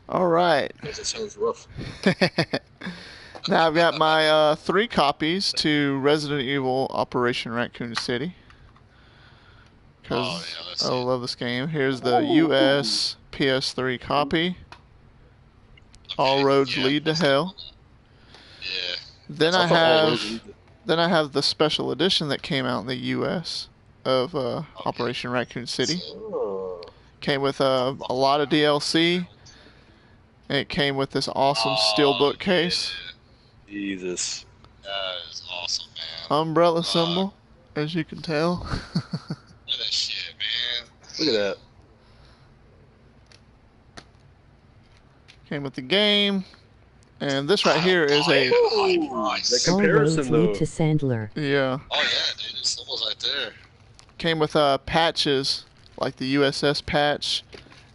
S2: All right.
S1: That sounds rough.
S2: Now I've got my 3 copies to Resident Evil Operation Raccoon City. Because
S3: that's
S2: I love this game. Here's the US PS3 copy. All roads lead to hell.
S3: Yeah.
S2: Then I have the special edition that came out in the US of Operation Raccoon City.
S1: Oh.
S2: Came with a lot of DLC. And it came with this awesome steelbook case.
S1: Jesus.
S3: That is awesome, man.
S2: Umbrella symbol, as you can tell.
S3: Look at that shit, man.
S1: Look at that.
S2: Came with the game. And this right here is
S3: Oh,
S2: a...
S3: yeah, high price.
S1: That
S4: All roads
S1: comparison,
S4: lead
S1: though.
S4: to Sandler.
S2: Yeah.
S3: Oh yeah, dude, it's almost right there.
S2: Came with patches, like the USS patch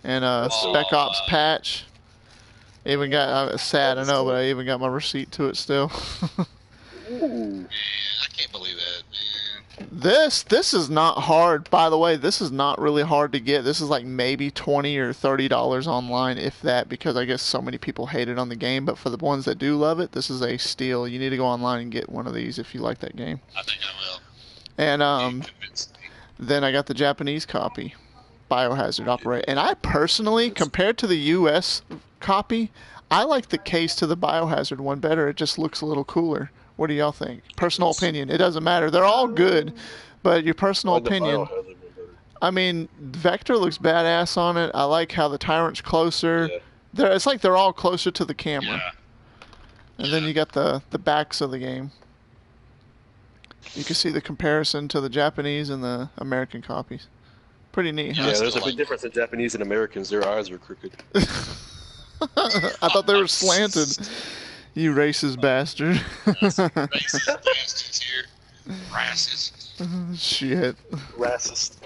S2: and Spec Ops patch. Even got, sad, I know, but I even got my receipt to it still.
S3: Man, I can't believe that, man.
S2: This is not hard, by the way. This is not really hard to get. This is like maybe $20 or $30 online, if that, because I guess so many people hate it on the game. But for the ones that do love it, this is a steal. You need to go online and get one of these if you like that game.
S3: I think I will.
S2: And
S3: You convinced me.
S2: then I got the Japanese copy, Biohazard Operate. And I personally, compared to the US copy, I like the case to the Biohazard one better. It just looks a little cooler What do y'all think? Personal opinion. It doesn't matter. They're all good, but your personal
S1: Like the
S2: opinion.
S1: Biohazard one better.
S2: I mean, Vector looks badass on it. I like how the Tyrant's closer.
S1: Yeah.
S2: It's like they're all closer to the camera.
S3: Yeah.
S2: And then you got the backs of the game. You can see the comparison to the Japanese and the American copies. Pretty neat, huh?
S1: Yeah,
S3: I
S1: there's a
S3: still
S1: big difference in Japanese and Americans. Their eyes are crooked.
S2: I thought they were slanted. You racist bastard.
S3: Racist bastards here. Racist.
S2: Shit.
S1: Racist.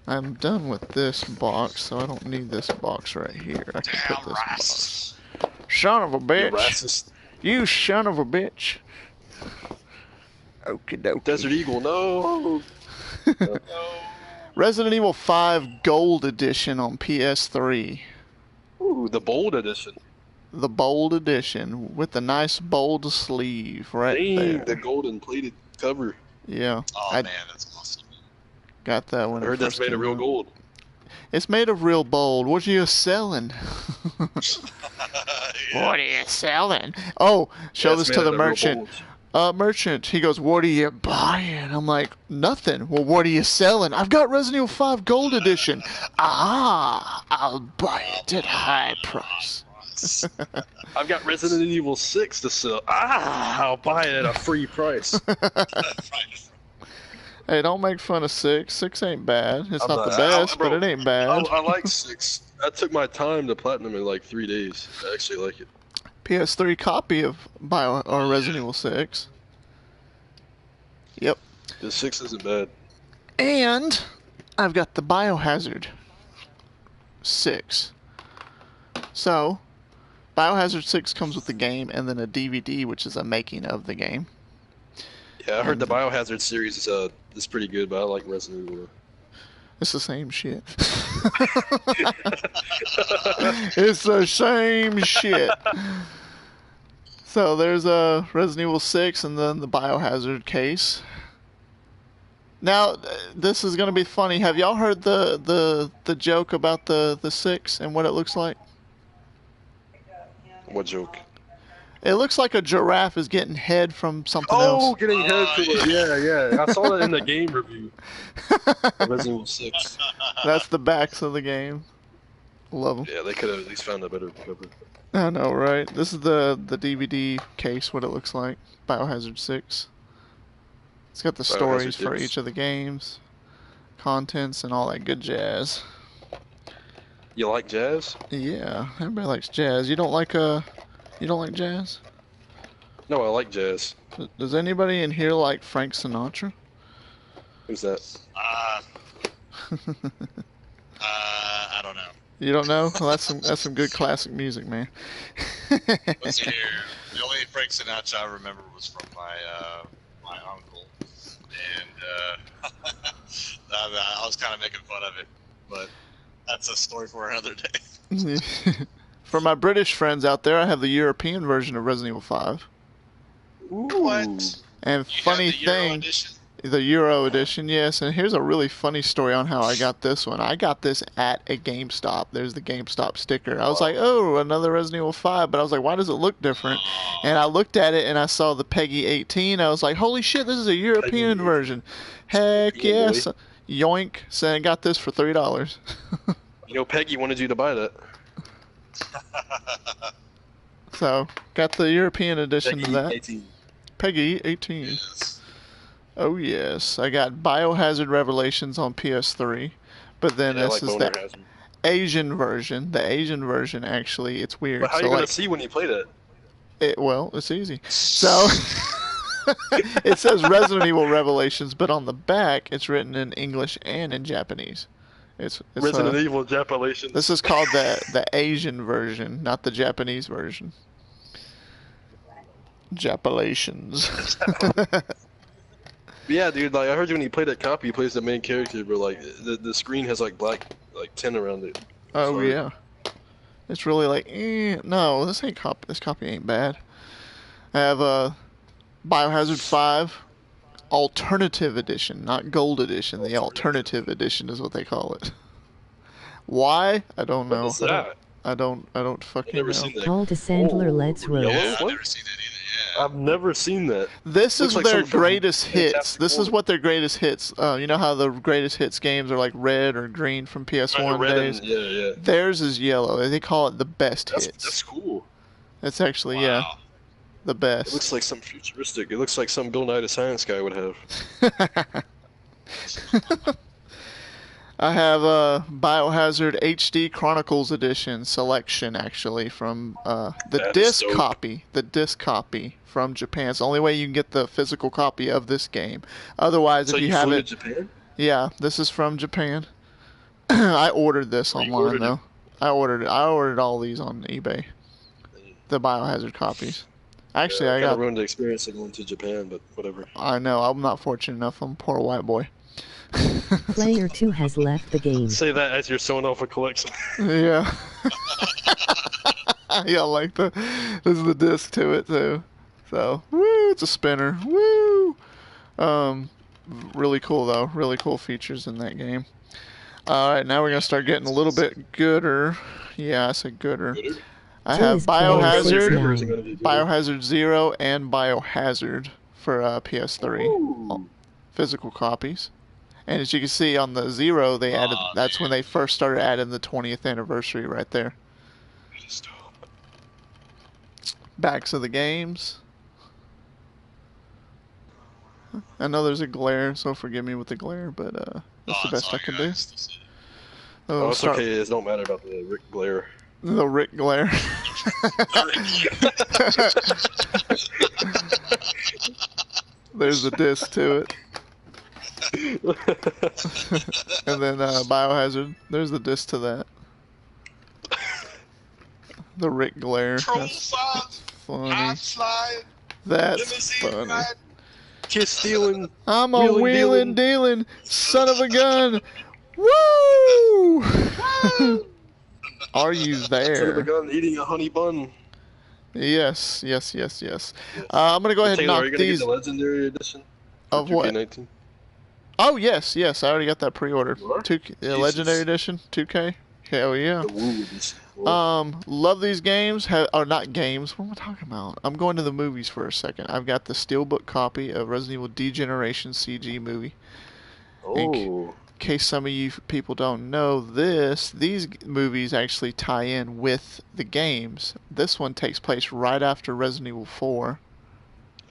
S2: I'm done with this box, so I don't need this box right here. I can
S3: Damn
S2: put this
S3: racist.
S2: box. Son of a
S1: You're
S2: bitch.
S1: racist.
S2: You son of a bitch. Okie dokie.
S1: Desert Eagle, no.
S2: Resident Evil 5 Gold Edition on PS3.
S1: Ooh, the bold edition.
S2: The Bold Edition with the nice bold sleeve right
S1: Dang,
S2: there.
S1: the golden plated cover.
S2: Yeah,
S3: Oh
S2: I
S3: man, that's awesome.
S2: got that
S1: I
S2: one.
S1: heard that's made of real gold.
S2: It's made of real gold. What are you selling?
S3: Yeah.
S2: What are you selling? Oh, show
S1: Yeah,
S2: this
S1: it's
S2: to
S1: made
S2: the
S1: out of real
S2: merchant.
S1: gold.
S2: Merchant, he goes, what are you buying? I'm like, nothing. Well, what are you selling? I've got Resident Evil 5 Gold Edition. Ah, I'll buy it at high price.
S1: I've got Resident Evil 6 to sell. Ah, I'll buy it at a free price.
S2: Hey, don't make fun of 6. 6 ain't bad. It's
S1: I'm
S2: not the
S1: not-
S2: best,
S1: bro,
S2: but it ain't bad.
S1: I like 6. I took my time to platinum in like 3 days. I actually like it.
S2: PS3 copy of Resident Evil 6. Yep.
S1: The 6 isn't bad.
S2: And I've got the Biohazard 6. So, Biohazard 6 comes with the game and then a DVD, which is a making of the game.
S1: Yeah, I heard the Biohazard series is pretty good, but I like Resident Evil.
S2: It's the same shit. It's the same shit. So there's a Resident Evil 6 and then the Biohazard case. Now, this is going to be funny. Have y'all heard the joke about the 6 and what it looks like?
S1: What joke?
S2: It looks like a giraffe is getting head from something
S1: Oh,
S2: else.
S1: getting head from it. Yeah. I saw that in the game review. Resident Evil 6.
S2: That's the backs of the game. Love them.
S1: Yeah, they could have at least found a better cover.
S2: I know, right? This is the DVD case, what it looks like. Biohazard 6. It's got the stories for
S1: 6.
S2: each of the games, contents, and all that good jazz.
S1: You like jazz?
S2: Yeah, everybody likes jazz. You don't like jazz?
S1: No, I like jazz.
S2: Does anybody in here like Frank Sinatra?
S1: Who's that?
S3: I don't know.
S2: You don't know? Well, that's some good classic music, man.
S3: Let's see here. The only Frank Sinatra I remember was from my uncle, and I was kind of making fun of it, but that's a story for another day.
S2: For my British friends out there, I have the European version of Resident Evil 5.
S3: What?
S2: And
S3: You
S2: funny
S3: have the Euro
S2: thing,
S3: edition?
S2: the Euro edition, yes. And here's a really funny story on how I got this one. I got this at a GameStop. There's the GameStop sticker. I was like, oh, another Resident Evil 5. But I was like, why does it look different? And I looked at it and I saw the PEGI 18. I was like, holy shit, this is a European version. Heck
S1: Yeah,
S2: yes. Yoink. So I got this for $3.
S1: You know, Peggy wanted you to buy that.
S2: So, got the European edition of that.
S1: 18.
S2: PEGI 18.
S3: Yes.
S2: Oh yes, I got Biohazard Revelations on PS3, but then
S1: Yeah,
S2: this
S1: like
S2: is
S1: Boner
S2: the
S1: Hazard.
S2: Asian version. The Asian version, actually, it's weird.
S1: But how
S2: So
S1: you gonna
S2: like,
S1: see when you play that?
S2: well, it's easy. So it says Resident Evil Revelations, but on the back it's written in English and in Japanese. It's
S1: Resident Evil Japalations.
S2: This is called the Asian version, not the Japanese version. Japalations.
S1: Yeah, dude. Like I heard you when you play that copy, you plays the main character, but like the screen has like black tint around it.
S2: Oh
S1: Sorry.
S2: yeah, it's really like no, this copy ain't bad. I have a Biohazard 5 Alternative Edition, not Gold Edition. The Alternative Edition is what they call it. Why? I don't know.
S1: What's that?
S2: I don't
S1: I've
S2: fucking
S1: never
S2: know.
S1: seen that.
S4: Call to Sandler Let's
S1: yellow?
S4: Roast.
S3: Yeah, I've
S1: What?
S3: never seen that either.
S1: I've never seen that.
S2: This
S1: Looks
S2: is
S1: like
S2: their
S1: something from
S2: greatest hits.
S1: Fantastic
S2: This is
S1: Four.
S2: what their greatest hits. You know how the greatest hits games are like red or green from PS1
S1: Red
S2: days.
S1: and, yeah.
S2: Theirs is yellow. They call it the best
S1: That's
S2: hits.
S1: cool.
S2: It's actually
S3: Wow.
S2: the
S1: It
S2: best.
S1: looks like something futuristic. It looks like some Bill Nye the Science Guy would have.
S2: I have Biohazard HD Chronicles Edition selection actually from the
S1: That is
S2: disc
S1: dope.
S2: copy. The disc copy from Japan. It's the only way you can get the physical copy of this game. Otherwise,
S1: So
S2: if you
S1: you
S2: have
S1: flew
S2: it,
S1: to Japan?
S2: yeah, this is from Japan. I ordered this
S1: Oh, you
S2: online
S1: ordered it.
S2: though. I ordered all these on eBay. The Biohazard copies. Actually, I
S1: kind
S2: got.
S1: of ruined the experience of going to Japan, but whatever.
S2: I know. I'm not fortunate enough. I'm a poor white boy.
S4: Player 2 has left the game.
S1: Say that as you're showing off a collection.
S2: Yeah. Yeah, I like this is the disc to it too. So, woo, it's a spinner. Woo. Really cool though. Really cool features in that game. All right, now we're gonna start getting a little bit gooder. Yeah, I said gooder.
S1: Gooder?
S2: I
S4: Jill
S2: have
S4: is playing
S2: Biohazard,
S4: Fortnite.
S1: Isn't gonna be good.
S2: Biohazard 0, and Biohazard for PS3
S1: Ooh.
S2: physical copies. And as you can see on the 0, they added.
S3: Aw,
S2: That's when they first started adding the 20th anniversary right there.
S1: That is dope.
S2: Backs of the games. I know there's a glare, so forgive me with the glare, but that's the
S3: it's
S2: best
S3: all
S2: I can
S3: you
S2: do.
S3: guys to see.
S1: Oh, it's
S2: Start
S1: okay. It don't matter about the Rick Blair.
S2: the Rick glare. There's the disc to it, and then Biohazard. There's the disc to that. The Rick glare. That's
S3: Profile,
S2: funny.
S3: high flying,
S2: That's
S3: limousine
S2: funny.
S3: ride.
S1: Kiss stealing.
S2: I'm a
S1: Wheeling
S2: wheeling
S1: dealing.
S2: dealing son of a gun. Woo! Are you
S1: Son of a
S2: there?
S1: gun eating a honey bun.
S2: Yes. I'm gonna go ahead and
S1: Taylor, are
S2: knock
S1: you gonna
S2: these.
S1: get the legendary edition? for
S2: Of what?
S1: 2K19?
S2: Oh yes. I already got that pre-ordered.
S1: You are?
S2: 2K,
S1: Jesus.
S2: Legendary Edition, 2K. Hell yeah.
S1: The Woo edition. Well,
S2: Love these games. Or not games. What am I talking about? I'm going to the movies for a second. I've got the steelbook copy of Resident Evil Degeneration CG movie.
S1: oh.
S2: In case some of you people don't know these movies actually tie in with the games. This one takes place right after Resident Evil 4,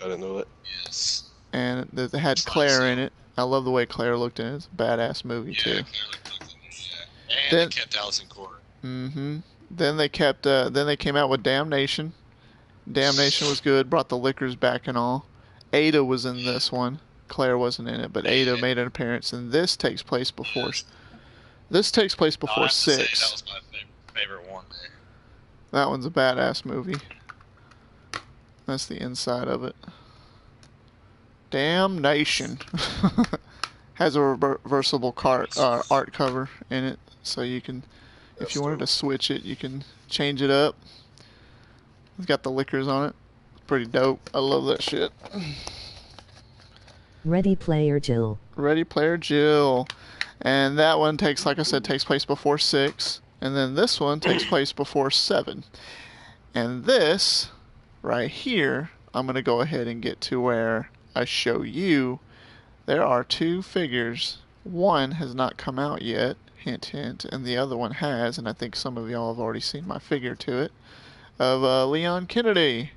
S1: I didn't know that.
S3: Yes.
S2: and it had Claire in it. I love the way Claire looked in it. It's a badass movie
S3: Yeah,
S2: too.
S3: clearly cooked in there, yeah. And
S2: Then-
S3: they kept Allison Core.
S2: Mm-hmm. Then they kept. Then they came out with Damnation. Damnation was good. Brought the liquors back and all. Ada was in this one. Claire wasn't in it, but Ada made an appearance. And this takes place before.
S3: Yes.
S2: This takes place
S3: I
S2: before
S3: have to say,
S2: 6.
S3: that was my favorite one there.
S2: That one's a badass movie. That's the inside of it. Damnation. Has a reversible art cover in it, so you can, if
S1: That's
S2: you wanted to
S1: dope.
S2: switch it, you can change it up. It's got the liquors on it. Pretty dope. I love that shit.
S4: Ready Player Jill.
S2: Ready Player Jill. And that one takes, like I said, takes place before 6. And then this one takes place before 7. And this, right here, I'm going to go ahead and get to where I show you there are 2 figures. One has not come out yet, hint hint, and the other one has, and I think some of y'all have already seen my figure to it, of Leon Kennedy.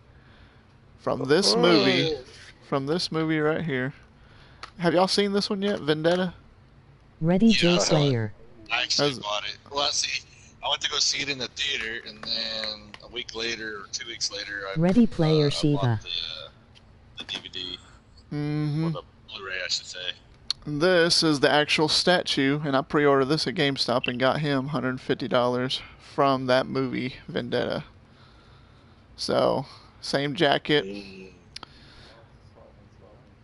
S2: From this movie. From this movie right here. Have y'all seen this one yet, Vendetta?
S4: Ready
S3: Yeah,
S4: Jill
S3: I saw it.
S4: Player.
S3: I actually
S2: How's-
S3: bought it. Well, see, I went to go see it in the theater, and then a week later or 2 weeks later, I
S4: Ready Player
S3: I
S4: Shiva.
S3: bought the DVD
S2: Mm-hmm.
S3: or the Blu-ray, I should say.
S2: This is the actual statue, and I pre-ordered this at GameStop and got him $150 from that movie, Vendetta. So, same jacket.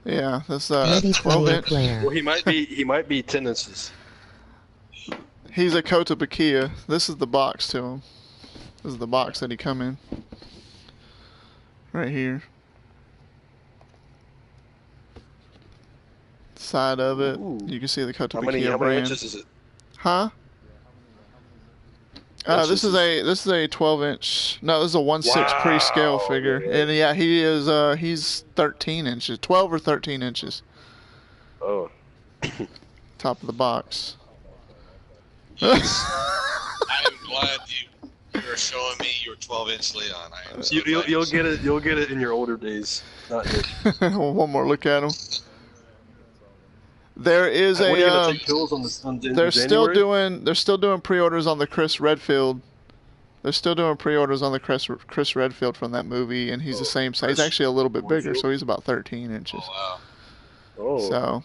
S2: Yeah, this
S4: Ready
S2: 12
S4: Player
S2: inch.
S4: Player.
S1: Well, he might be 10 inches.
S2: He's a Kotobukiya. This is the box to him. This is the box that he come in. Right here. Side of it,
S1: Ooh.
S2: you can see the
S1: How many
S2: Kotobukiya brand.
S1: inches is it?
S2: Huh? This is a 12-inch. No, this is a 1/6 pre-scale
S1: Wow,
S2: figure,
S1: man.
S2: and yeah, he's 13 inches, 12 or 13 inches.
S1: Oh.
S2: Top of the box.
S3: Yes. I am glad you're showing me your 12-inch Leon. I am so glad
S1: You'll get it. You'll get it in your older days. Not yet.
S2: One more look at him. There is
S1: When are you
S2: a.
S1: gonna take pills on
S2: They're still doing pre-orders on the Chris Redfield. They're still doing pre-orders on the Chris Redfield from that movie, and he's the same size. He's actually a little bit bigger, so he's about 13 inches.
S3: Oh, wow.
S1: Oh.
S2: So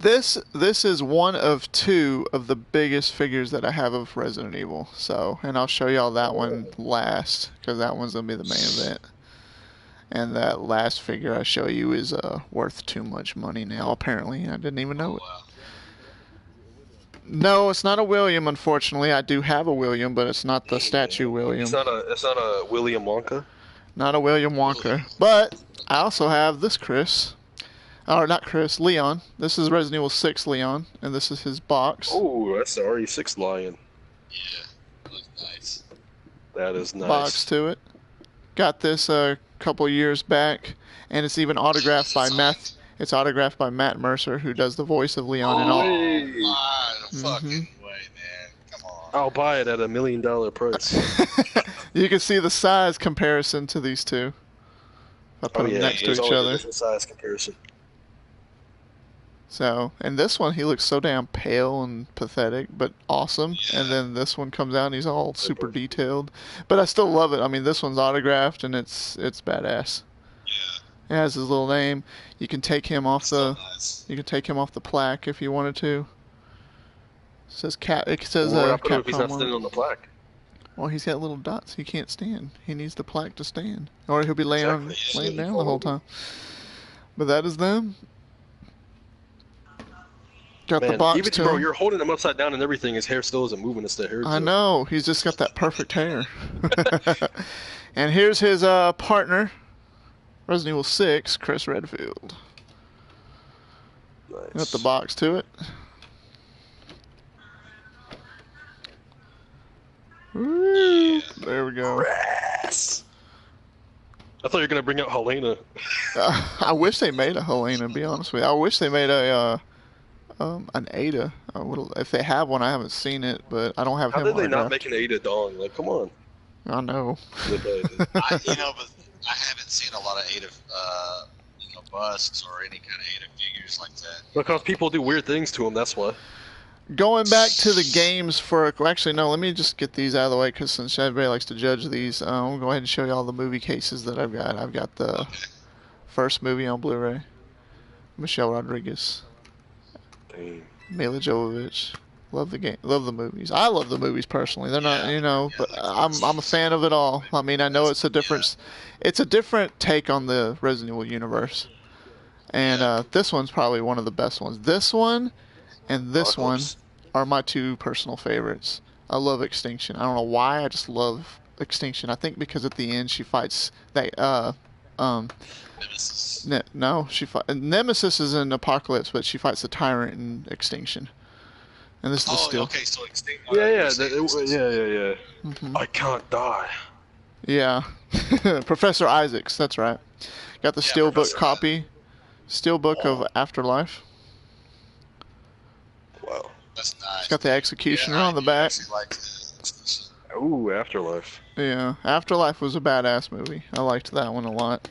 S2: this is one of two of the biggest figures that I have of Resident Evil. So, and I'll show y'all that one last, because that one's gonna be the main event. And that last figure I show you is worth too much money now. Apparently, I didn't even know it.
S3: Wow.
S2: No, it's not a William. Unfortunately, I do have a William, but it's not the statue William.
S1: It's not a William Wonka.
S2: Not a William Wonka. But I also have this Chris. Or not Chris, Leon. This is Resident Evil 6 Leon, and this is his box.
S1: Oh, that's the RE6 Lion.
S3: Yeah. That looks nice.
S1: That is nice.
S2: Box to it. Got this a couple years back, and it's even autographed by Matt. It's autographed by Matt Mercer, who does the voice of Leon and all.
S1: Hey.
S3: My fucking way, man. Come on.
S1: I'll buy it at $1 million price.
S2: You can see the size comparison to these two. I put them next to
S1: it's
S2: each
S1: always a
S2: other.
S1: different size comparison.
S2: So, and this one, he looks so damn pale and pathetic, but awesome.
S3: Yeah.
S2: And then this one comes out, and he's all super detailed. But I still love it. I mean, this one's autographed, and it's badass.
S3: Yeah.
S2: It has his little name. You can take him off
S3: So
S2: the
S3: nice.
S2: you can take him off the plaque if you wanted to. It says cat. It says
S1: What if he's
S2: Capcom
S1: not
S2: on
S1: standing
S2: it.
S1: on the plaque?
S2: Well, he's got little dots. He can't stand. He needs the plaque to stand, or he'll be laying
S1: Exactly.
S2: laying down the whole time. But that is them. Got the
S1: Man,
S2: box
S1: even
S2: to
S1: bro,
S2: him.
S1: you're holding him upside down and everything. His hair still isn't moving. It's the hair.
S2: I
S1: tip.
S2: know. He's just got that perfect hair. And here's his partner, Resident Evil 6, Chris Redfield.
S1: Nice.
S2: Got the box to it. Woo, there we go.
S1: Grass. I thought you were gonna bring out Helena.
S2: I wish they made a Helena, to be honest with you. I wish they made a an Ada. If they have one, I haven't seen it, but I don't have
S1: How
S2: him
S1: did they not
S2: autographed.
S1: make an Ada Dawn? Like, come on.
S2: I know.
S3: But I haven't seen a lot of Ada, busts or any kind of Ada figures like that.
S1: Because people do weird things to him. That's why.
S2: Going back to the games for... Actually, no, let me just get these out of the way, because since everybody likes to judge these, I'll go ahead and show you all the movie cases that I've got. I've got the first movie on Blu-ray. Michelle Rodriguez.
S1: Dang.
S2: Mila Jovovich. Love the game. Love the movies. I love the movies personally. They're not, but I'm a fan of it all. I mean, I know it's a different take on the Resident Evil universe. And this one's probably one of the best ones. This one and this one are my two personal favorites. I love Extinction. I don't know why. I just love Extinction. I think because at the end she fights
S3: Nemesis.
S2: Nemesis is in Apocalypse, but she fights the Tyrant in Extinction. And this is the still.
S3: Okay, so Extinct.
S1: Yeah.
S2: Mhm.
S1: I can't die.
S2: Yeah. Professor Isaacs, that's right. Got the Steelbook
S3: Professor
S2: copy. Steelbook of Afterlife.
S1: Wow.
S3: That's nice.
S2: It's got the Executioner on the back.
S1: Ooh, Afterlife.
S2: Yeah, Afterlife was a badass movie. I liked that one a lot.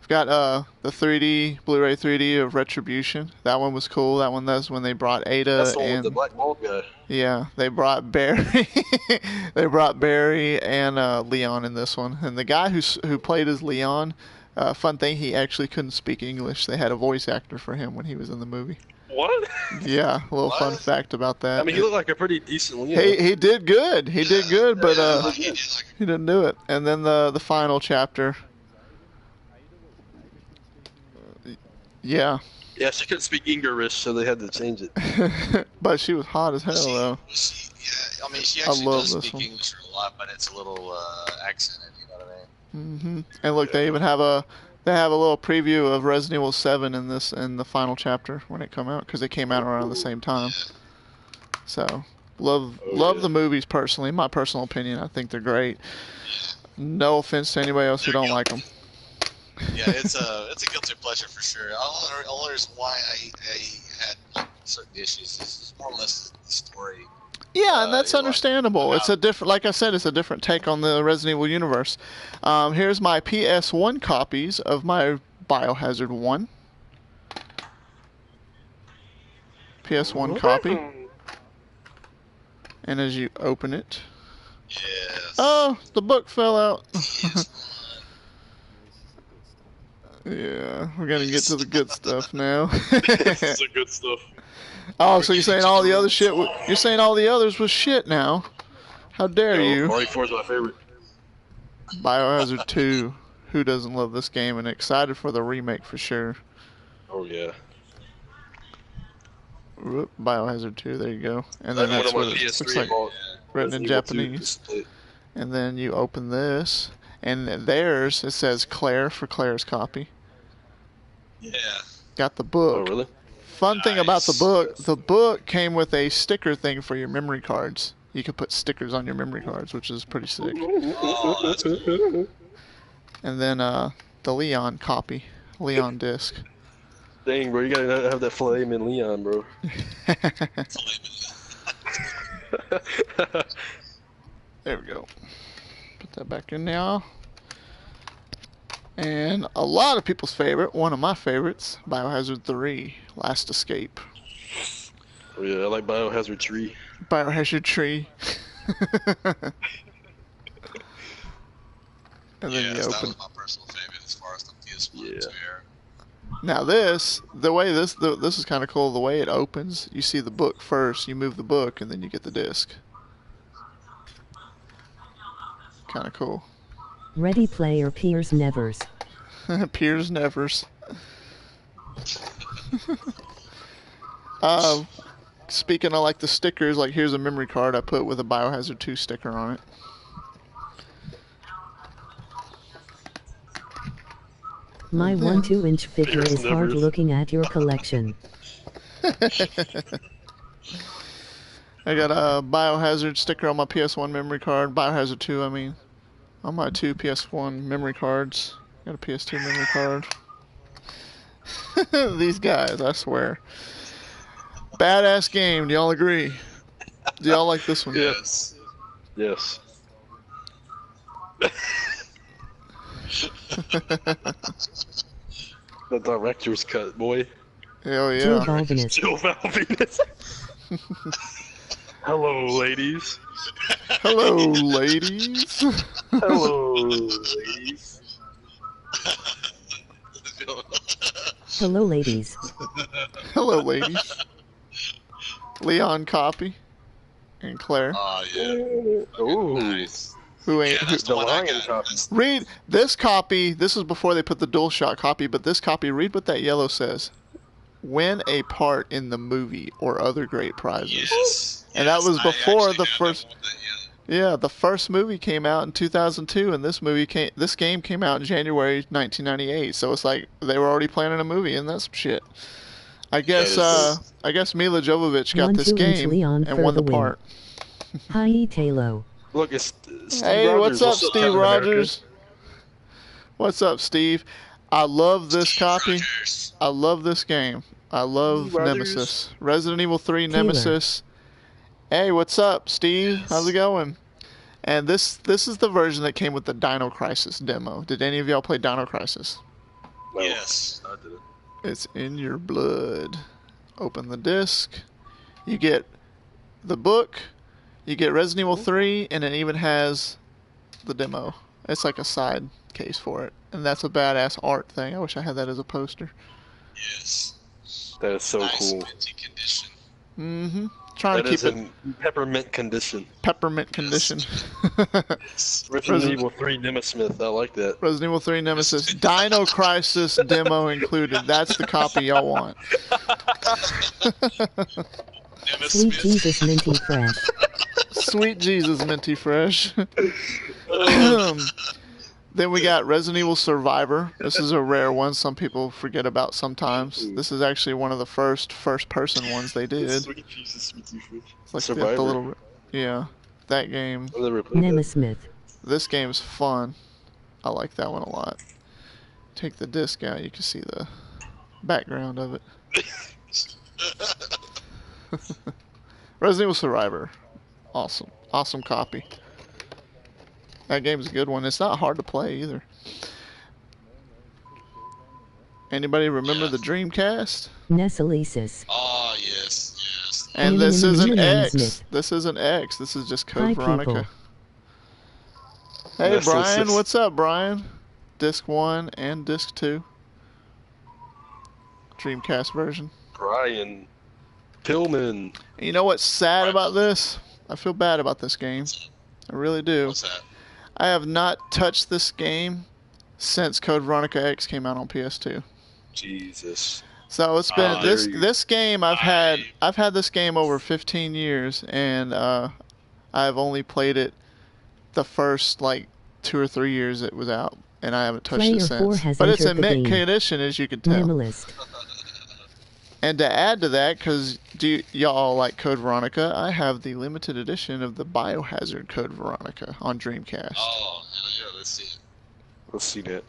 S2: I've got the 3D, Blu-ray 3D of Retribution. That one was cool. That one, that's when they brought Ada
S1: That's the one with
S2: and
S1: the black bald guy.
S2: yeah, they brought Barry. They brought Barry and Leon in this one. And the guy who played as Leon, fun thing, he actually couldn't speak English. They had a voice actor for him when he was in the movie.
S1: What?
S2: Yeah, a little fun
S3: What?
S2: fact about that.
S1: I mean, he looked like a pretty decent Leon.
S2: He did good. He did good, but
S3: he did
S2: he didn't do it. And then the final chapter. Yeah,
S1: Yeah, she couldn't speak English, so they had to change it.
S2: but she was hot as hell though.
S3: Yeah, I mean, she
S2: I
S3: actually
S2: love
S3: does
S2: this
S3: speak
S2: one.
S3: English a lot, but it's a little accented. You know what I mean?
S2: And look, they even have a little preview of Resident Evil 7 in the final chapter when it come out, because it came out around the same time. So Love the movies personally. My personal opinion, I think they're great. No offense to anybody else who don't like them.
S3: Yeah, it's a guilty pleasure for sure. Only reason why I had like, certain issues is more or less the story.
S2: Yeah, and that's
S3: you know,
S2: understandable. It's a different, like I said, it's a different take on the Resident Evil universe. Here's my PS1 copies of my Biohazard 1. PS1 copy. And as you open it,
S3: Yes.
S2: oh, the book fell out.
S3: PS1.
S2: Yeah, we're gonna get to the good stuff now.
S1: This is the good stuff.
S2: Oh, so you're saying all the other shit? You're saying all the others was shit now? How dare you?
S1: RE4 is my favorite.
S2: Biohazard 2. Who doesn't love this game and excited for the remake for sure?
S1: Oh yeah.
S2: Whoop, Biohazard 2. There you go. And then
S1: That's
S2: that's
S1: one of
S2: what
S1: my
S2: it
S1: PS3
S2: looks like,
S1: bought.
S2: written in
S1: Resident Evil 2
S2: Japanese.
S1: split.
S2: And then you open this, and theirs it says Claire for Claire's copy.
S3: Yeah.
S2: Got the
S1: Oh
S2: book.
S1: really?
S2: Fun thing about the
S3: Nice.
S2: book came with a sticker thing for your memory cards. You could put stickers on your memory cards, which is pretty sick.
S3: Oh, that's cool.
S2: And then the Leon copy, Leon disc.
S1: Dang, bro, you gotta have that flame in Leon, bro.
S2: There we go. Put that back in now. And a lot of people's favorite, one of my favorites, Biohazard 3, Last Escape.
S1: Oh yeah, I like Biohazard 3.
S2: Biohazard Tree. And then you
S3: Yes, that
S2: open.
S3: was my personal favorite as far as the PS1
S1: Yeah.
S3: 2 era.
S2: Now this is kind of cool. The way it opens, you see the book first. You move the book, and then you get the disc. Kind of cool.
S4: Ready Player Piers Nevers.
S2: Piers Nevers. Speaking of like the stickers, like here's a memory card I put with a Biohazard 2 sticker on it.
S4: My 1 2-inch figure
S1: Piers
S4: is hard
S1: Nevers.
S4: looking at your collection.
S2: I got a Biohazard sticker on my PS1 memory card. Biohazard 2, I mean. On my 2 PS1 memory cards. Got a PS2 memory card. These guys, I swear. Badass game, do y'all agree? Do y'all like this one?
S3: Yes.
S1: Yes. The director's cut, boy.
S2: Hell
S4: Jill
S2: yeah.
S4: Balvinus.
S1: Jill Valvinus. Hello, ladies.
S2: Hello, ladies.
S1: Hello, ladies.
S4: Hello, ladies.
S2: Hello, ladies. Leon copy. And Claire.
S3: Oh, yeah.
S1: Ooh.
S3: Nice.
S2: Who
S3: Yeah,
S2: ain't.
S3: that's
S1: the
S3: the one I
S1: lion
S3: got.
S1: copy.
S3: That's-
S2: Read this copy. This is before they put the DualShock copy, but this copy, read what that yellow says. Win a part in the movie or other great prizes.
S3: Yes.
S2: And that
S3: yes,
S2: was
S3: I
S2: before
S3: actually
S2: the
S3: have
S2: first-
S3: that one with that, yeah.
S2: Yeah, the first movie came out in 2002, and this game came out in January 1998. So it's like they were already planning a movie, and that's some shit. I guess Mila Jovovich got
S4: 1
S2: this
S4: 2-inch
S2: game
S4: Leon
S2: and
S4: for
S2: won
S4: the
S2: the
S4: win.
S2: part.
S4: Hi, Talo.
S1: Look, it's Steve
S2: Hey,
S1: Rogers.
S2: what's up, Steve
S1: Captain America?
S2: Rogers? What's up, Steve? I love this copy.
S3: Rogers.
S2: I love this game. I love
S1: Rogers.
S2: Nemesis. Resident Evil 3
S4: Taylor.
S2: Nemesis. Hey, what's up, Steve? How's it going? And this is the version that came with the Dino Crisis demo. Did any of y'all play Dino Crisis?
S1: No,
S3: Yes.
S1: I didn't.
S2: It's in your blood. Open the disc. You get the book. You get Resident Evil 3, and it even has the demo. It's like a side case for it. And that's a badass art thing. I wish I had that as a poster.
S3: Yes.
S1: That is so
S3: Nice
S1: cool.
S3: minty condition.
S2: Mm-hmm. Trying
S1: That
S2: to keep
S1: is
S2: it
S1: in peppermint condition.
S2: peppermint condition.
S3: Yes.
S1: Resident Evil 3 Nemesis. I like that.
S2: Resident Evil 3 Nemesis. Dino Crisis demo included. That's the copy y'all want.
S3: Nemesis
S4: Sweet
S3: Smith.
S4: Jesus Minty Fresh.
S2: Sweet Jesus, Minty Fresh. Then we got Resident Evil Survivor. This is a rare one. Some people forget about sometimes. This is actually one of the first-person ones they did.
S1: It's like
S2: the little, yeah, that game.
S1: I've never played that.
S4: Nemasmith.
S2: This game's fun. I like that one a lot. Take the disc out, you can see the background of it. Resident Evil Survivor. Awesome copy. That game's a good one. It's not hard to play either. Anybody remember the Dreamcast?
S4: Nessalesis.
S3: Oh, yes.
S2: And this isn't X.
S4: Smith.
S2: This isn't X. This is just Code
S4: Hi,
S2: Veronica.
S4: people.
S2: Hey,
S1: Nessalesis.
S2: Brian. What's up, Brian? Disc 1 and Disc 2. Dreamcast version.
S1: Brian Pillman.
S2: And you know what's sad about this? I feel bad about this game. I really do.
S3: What's that?
S2: I have not touched this game since Code Veronica X came out on PS2.
S1: Jesus.
S2: So it's been
S1: there you-
S2: this game I've had this game over 15 years, and I've only played it the first like 2 or 3 years it was out, and I haven't touched it
S4: Player 4
S2: since.
S4: has
S2: But it's in
S4: entered the
S2: mint
S4: game.
S2: condition, as you can tell.
S4: Minimalist.
S2: And to add to that, because y'all like Code Veronica, I have the limited edition of the Biohazard Code Veronica on Dreamcast.
S3: Oh, yeah, let's see it.
S1: Let's see that.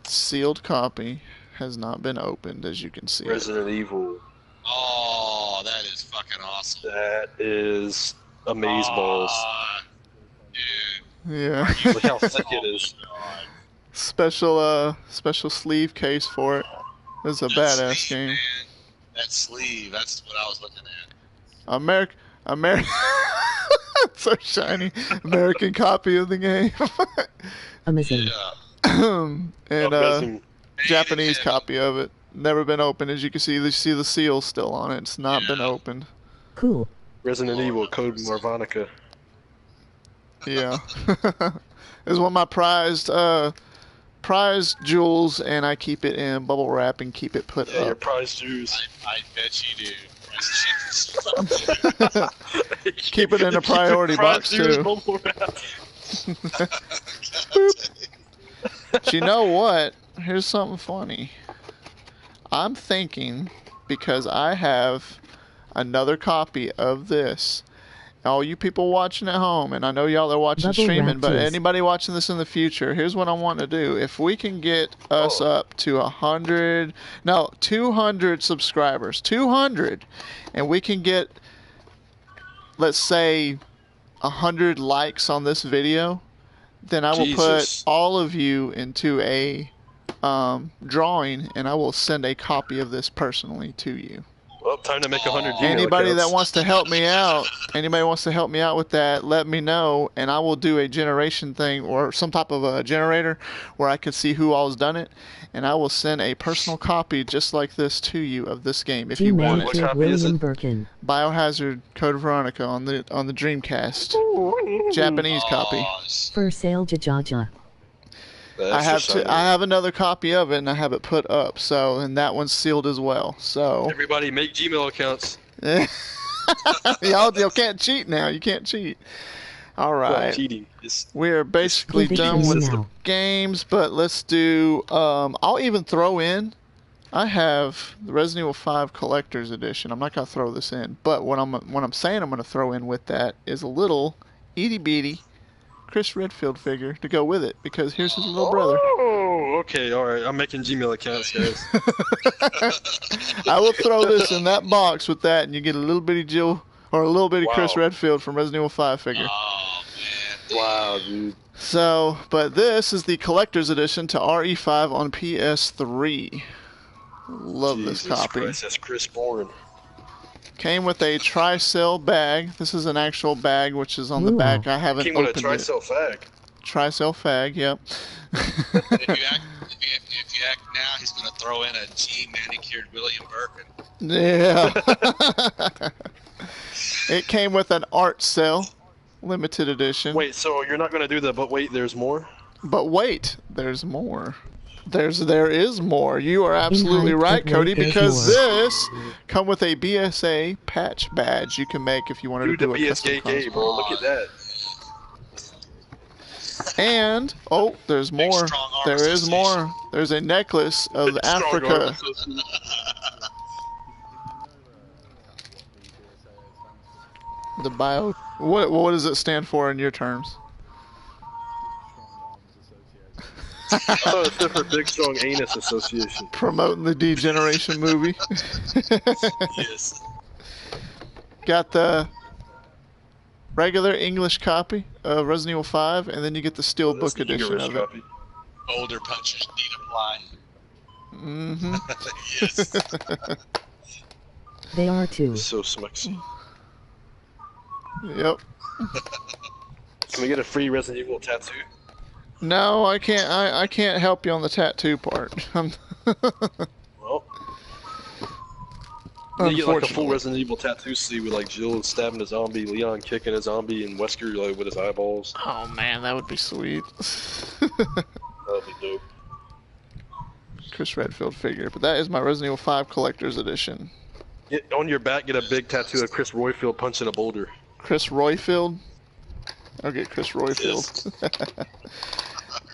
S2: Sealed copy, has not been opened, as you can see.
S1: Resident Evil.
S3: Oh, that is fucking awesome.
S1: That is amazeballs.
S3: Dude.
S2: Yeah.
S1: Look how thick it is.
S2: Special sleeve case for it. It's a
S3: That
S2: badass
S3: sleeve,
S2: game.
S3: man. That sleeve, that's what I was looking at.
S2: American. So shiny. American copy of the game.
S4: Amazon.
S3: Yeah.
S2: And
S1: Resident-
S2: Japanese copy of it. Never been opened. As you can see, you see the seal still on it. It's not been opened.
S4: Cool.
S1: Resident Evil Code Veronica.
S2: Yeah. It's one of my prized jewels, and I keep it in bubble wrap and keep it put
S1: Yeah, your
S2: up.
S1: prize juice.
S3: I bet you do. That's cheap.
S2: Keep it in a priority box too. But you know what? Here's something funny. I'm thinking, because I have another copy of this. All you people watching at home, and I know y'all are watching
S4: Bubble
S2: streaming,
S4: wrap
S2: but
S4: juice.
S2: anybody watching this in the future, here's what I want to do. If we can get us up to 200 subscribers, 200, and we can get, let's say, 100 likes on this video, then I will
S1: Jesus.
S2: put all of you into a drawing, and I will send a copy of this personally to you.
S1: Well, time to make 100 Gmail
S2: Anybody that
S1: accounts.
S2: wants to help me out with that, let me know, and I will do a generation thing or some type of a generator where I can see who all's done it, and I will send a personal copy just like this to you of this game if you want
S4: G-Man
S2: it.
S1: What copy is
S4: William
S1: it?
S4: Birkin.
S2: Biohazard Code Veronica on the Dreamcast, Japanese copy.
S3: Oh,
S4: For sale Jajaja.
S2: I have another copy of it, and I have it put up. So, and that one's sealed as well. So,
S1: Everybody make Gmail accounts.
S2: y'all can't cheat now. You can't cheat. All
S1: Well,
S2: right.
S1: cheating. It's
S2: We are basically
S4: Give it
S2: done
S4: to me
S2: with
S4: now.
S2: games, but let's do. I'll even throw in. I have the Resident Evil 5 Collector's Edition. I'm not gonna throw this in, but what I'm saying I'm gonna throw in with that is a little itty bitty Chris Redfield figure to go with it, because here's his little brother.
S1: Oh, okay, all right. I'm making Gmail accounts, guys.
S2: I will throw this in that box with that, and you get a little bitty Jill or a little bitty Chris
S1: Wow.
S2: Redfield from Resident Evil 5 figure.
S3: oh man.
S1: Wow, dude.
S2: So, but this is the collector's edition to RE5 on PS3. Love
S1: Jesus
S2: this copy.
S1: Christ, that's Chris Bourne.
S2: Came with a Tri-Cell bag. This is an actual bag, which is on the
S4: Ooh.
S2: back. I haven't
S1: Came with a
S2: opened it.
S1: Tri-Cell fag.
S2: Tri-Cell fag, yep.
S3: If you act now, he's gonna throw in a G manicured William Birkin.
S2: Yeah. It came with an art cell, limited edition.
S1: Wait, so you're not gonna do the but wait, there's more?
S2: But wait, there's more. There is more. You are absolutely
S4: hyped,
S2: right,
S4: but
S2: Cody,
S4: wait, there's
S2: because
S4: more.
S2: this come with a BSA patch badge you can make if you wanted
S1: Dude,
S2: to
S1: the
S2: do a custom
S1: BSKK, bro. Look at that.
S2: And oh, there's
S3: Big,
S2: more.
S3: strong arm
S2: There is
S3: association.
S2: more. There's a necklace of
S1: Strong arm
S2: Africa.
S1: association.
S2: The bio. What does it stand for in your terms?
S1: I thought it stood for Big Strong Anus Association.
S2: Promoting the Degeneration movie.
S3: Yes.
S2: Got the regular English copy of Resident Evil 5, and then you get the Steelbook
S1: That's the
S2: edition
S1: English
S2: of it.
S1: copy.
S3: Older punches need apply.
S2: Mm-hmm.
S3: Yes.
S4: They are too.
S1: So smexy.
S2: Yep.
S1: Can we get a free Resident Evil tattoo?
S2: No, I can't. I can't help you on the tattoo part.
S1: Well, you get like a full
S2: Unfortunately.
S1: Resident Evil tattoo sleeve with like Jill stabbing a zombie, Leon kicking a zombie, and Wesker like with his eyeballs.
S2: Oh man, that would be sweet.
S1: That'd be dope.
S2: Chris Redfield figure, but that is my Resident Evil 5 collector's edition.
S1: Get, on your back, get a big tattoo of Chris Royfield punching a boulder.
S2: Chris Royfield. I'll get Chris Royfield.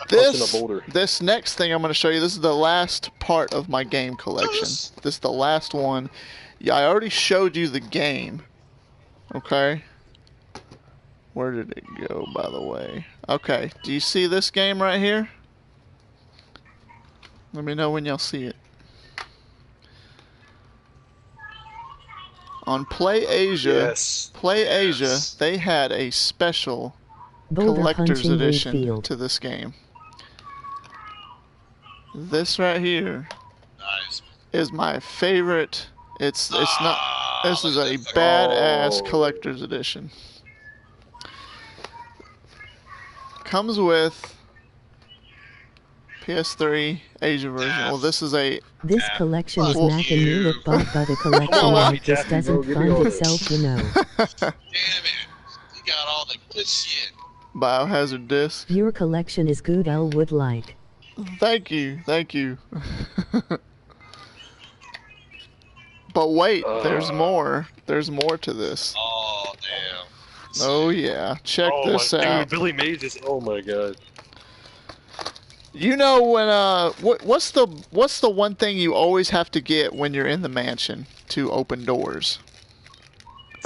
S1: Punching a boulder.
S2: This next thing I'm going to show you, this is the last part of my game collection. This is the last one. Yeah, I already showed you the game. Okay. Where did it go, by the way? Okay, do you see this game right here? Let me know when y'all see it. On Play Asia,
S1: Yes.
S2: Play Asia,
S3: Yes.
S2: they had a special
S4: Boulder
S2: collector's
S4: punching
S2: edition
S4: Rayfield.
S2: to this game. This right here
S3: Nice.
S2: is my favorite. It's not.
S3: Ah,
S2: This is
S3: look
S2: a
S3: at that.
S2: badass
S1: Oh.
S2: collector's edition. Comes with PS3 Asia version. Well, this is a
S4: This collection is
S3: Fuck
S4: Mac and you
S3: you.
S4: look bought by the collection
S1: on,
S4: that just
S1: Jackie, bro,
S4: doesn't
S1: give me
S4: find
S1: all this.
S4: itself, you know.
S3: Damn it. You got all the good shit.
S2: Biohazard disc.
S4: Your collection is good, L would like.
S2: Thank you, thank you. But wait, there's more. There's more to this.
S3: Oh, damn.
S2: Oh yeah, check
S1: Oh
S2: this
S1: my
S2: out.
S1: dude, Billy Mays is. Oh my god.
S2: You know when what's the one thing you always have to get when you're in the mansion to open doors?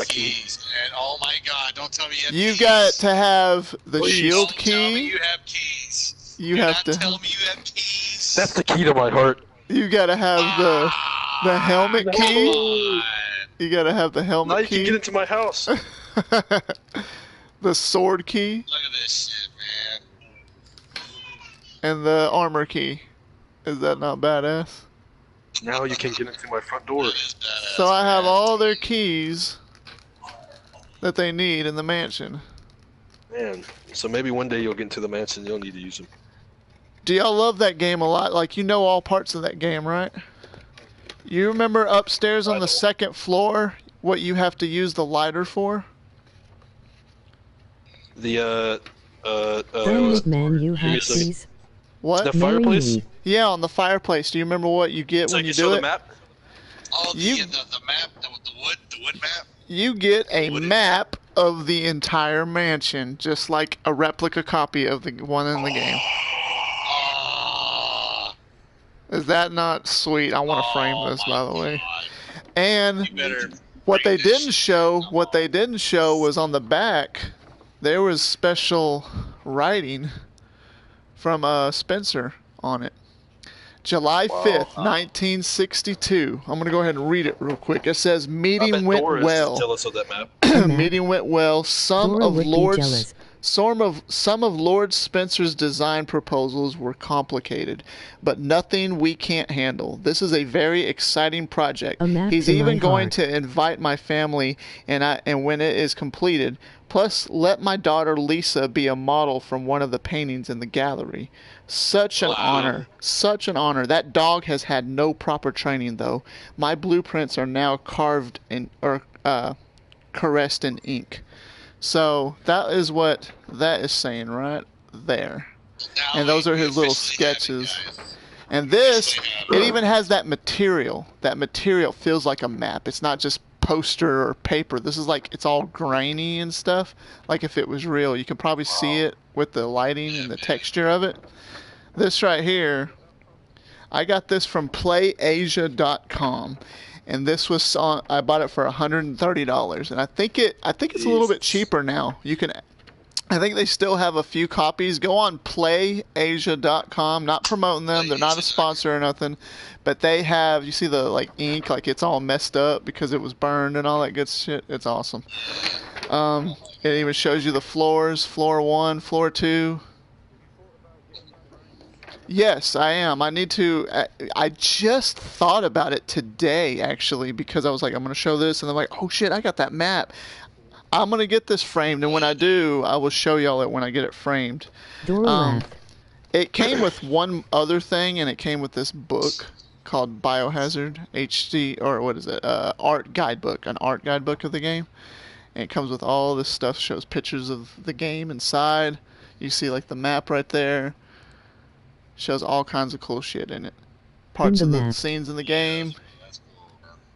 S3: Keys, man. Oh my god, don't tell me you have
S2: You
S3: keys.
S2: got to have the
S1: Please.
S2: shield
S3: Don't tell me
S2: key.
S3: you have keys.
S2: You
S3: Do
S2: have
S3: not
S2: to-
S3: tell me you have keys.
S1: That's the key to my heart.
S2: You got to have the helmet key.
S3: Come on.
S2: You got to have the
S1: Now
S2: helmet
S1: you can get
S2: key.
S1: into my house.
S2: The sword key
S3: Look at this shit, man.
S2: and the armor key. Is that not badass?
S1: Now you can get into my front door.
S3: That is badass,
S2: So I have
S3: man.
S2: all their keys that they need in the mansion.
S1: Man. So maybe one day you'll get into the mansion. You'll need to use them.
S2: Do y'all love that game a lot? Like, you know all parts of that game, right? You remember upstairs on the second floor what you have to use the lighter for?
S1: The
S4: Don't man, you
S1: give me a
S4: have
S1: second.
S4: keys.
S2: What?
S1: The fireplace.
S4: me.
S2: Yeah, on the fireplace. Do you remember what you get
S1: So
S2: when
S1: you
S2: you
S1: show
S2: do
S1: the
S2: it?
S1: map.
S3: Oh, the
S2: You-
S3: map, the wood map.
S2: You get a
S3: What is-
S2: map of the entire mansion, just like a replica copy of the one in the game.
S3: Oh,
S2: Is that not sweet? I want to frame this, by the way. And
S3: You better.
S2: what they
S3: bring this
S2: didn't
S3: shit.
S2: show, what they didn't show was on the back, there was special writing from Spencer on it. July 5th, 1962. I'm going to go ahead and read it real quick. It says,
S1: I bet
S2: meeting went
S1: Doris
S2: well.
S1: is jealous of that map.
S2: Meeting went well.
S4: Dora would be jealous.
S2: Some of Lord Spencer's design proposals were complicated, but nothing we can't handle. This is a very exciting project.
S4: A map
S2: He's
S4: to
S2: even
S4: my
S2: going
S4: heart.
S2: to invite my family and when it is completed. Plus, let my daughter Lisa be a model from one of the paintings in the gallery. Such an honor. Such an honor. That dog has had no proper training though. My blueprints are now carved in or caressed in ink. So that is what that is saying right there.
S3: Now
S2: And those
S3: we
S2: are his little
S3: officially have it,
S2: sketches.
S3: guys.
S2: And this, it even has that material. That material feels like a map. It's not just poster or paper. This is like, it's all grainy and stuff. Like if it was real, you could probably see it with the lighting and the texture of it. This right here, I got this from PlayAsia.com, and this was on, I bought it for $130, and I think it's a little bit cheaper now. You can, I think they still have a few copies. Go on PlayAsia.com. Not promoting them. They're not a sponsor or nothing, but they have. You see the like ink, like it's all messed up because it was burned and all that good shit. It's awesome. It even shows you the floors: floor 1, floor 2. Yes, I am. I need to. I just thought about it today, actually, because I was like, I'm going to show this, and I'm like, oh shit, I got that map. I'm going to get this framed, and when I do, I will show y'all it when I get it framed. It came with one other thing, and it came with this book called Biohazard HD, or what is it? Art guidebook, an art guidebook of the game. And it comes with all this stuff, shows pictures of the game inside. You see like the map right there. Shows all kinds of cool shit in it. Parts of the scenes in the game.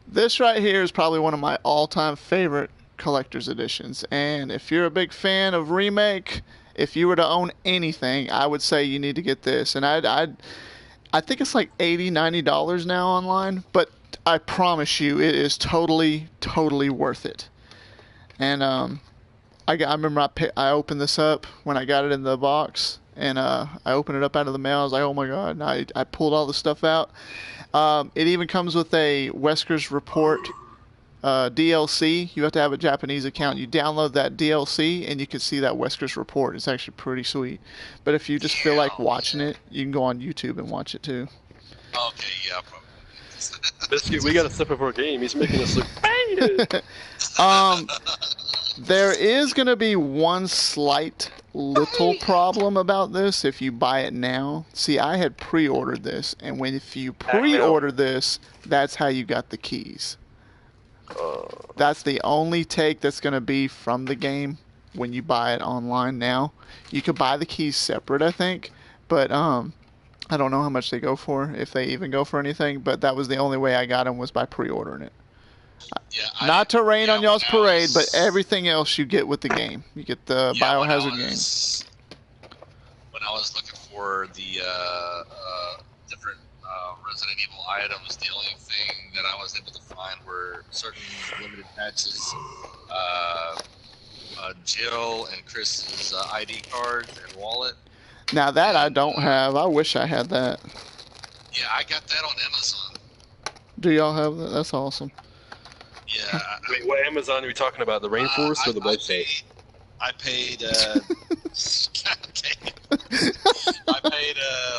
S2: This right here is probably one of my all-time favorite collector's editions. And if you're a big fan of Remake, if you were to own anything, I would say you need to get this. And I think it's like $80, $90 now online, but I promise you it is totally worth it. And I remember I opened this up when I got it in the box. And I opened it up out of the mail. I was like, oh my god. And I pulled all the stuff out. It even comes with a Wesker's Report DLC. You have to have a Japanese account. You download that DLC and you can see that Wesker's Report. It's actually pretty sweet. But if you just feel like watching it, you can go on YouTube and watch it too.
S3: Okay, yeah, probably.
S1: Biscuit, we got to step up our game. He's making us look bad.
S2: There is going to be one slight little problem about this if you buy it now. See, I had pre-ordered this, and if you pre-order this, that's how you got the keys. That's the only take that's going to be from the game when you buy it online now. You could buy the keys separate, I think, but I don't know how much they go for, if they even go for anything, but that was the only way I got them was by pre-ordering it.
S3: Yeah,
S2: Not to rain on y'all's parade, but everything else you get with the game. You get the Biohazard game.
S3: When I was looking for the different Resident Evil items, the only thing that I was able to find were certain limited patches, Jill and Chris's ID cards and wallet.
S2: Now that I don't have. I wish I had that.
S3: Yeah, I got that on Amazon.
S2: Do y'all have that? That's awesome.
S3: Yeah.
S1: Wait, what Amazon are we talking about? The Rainforest or the website?
S3: I paid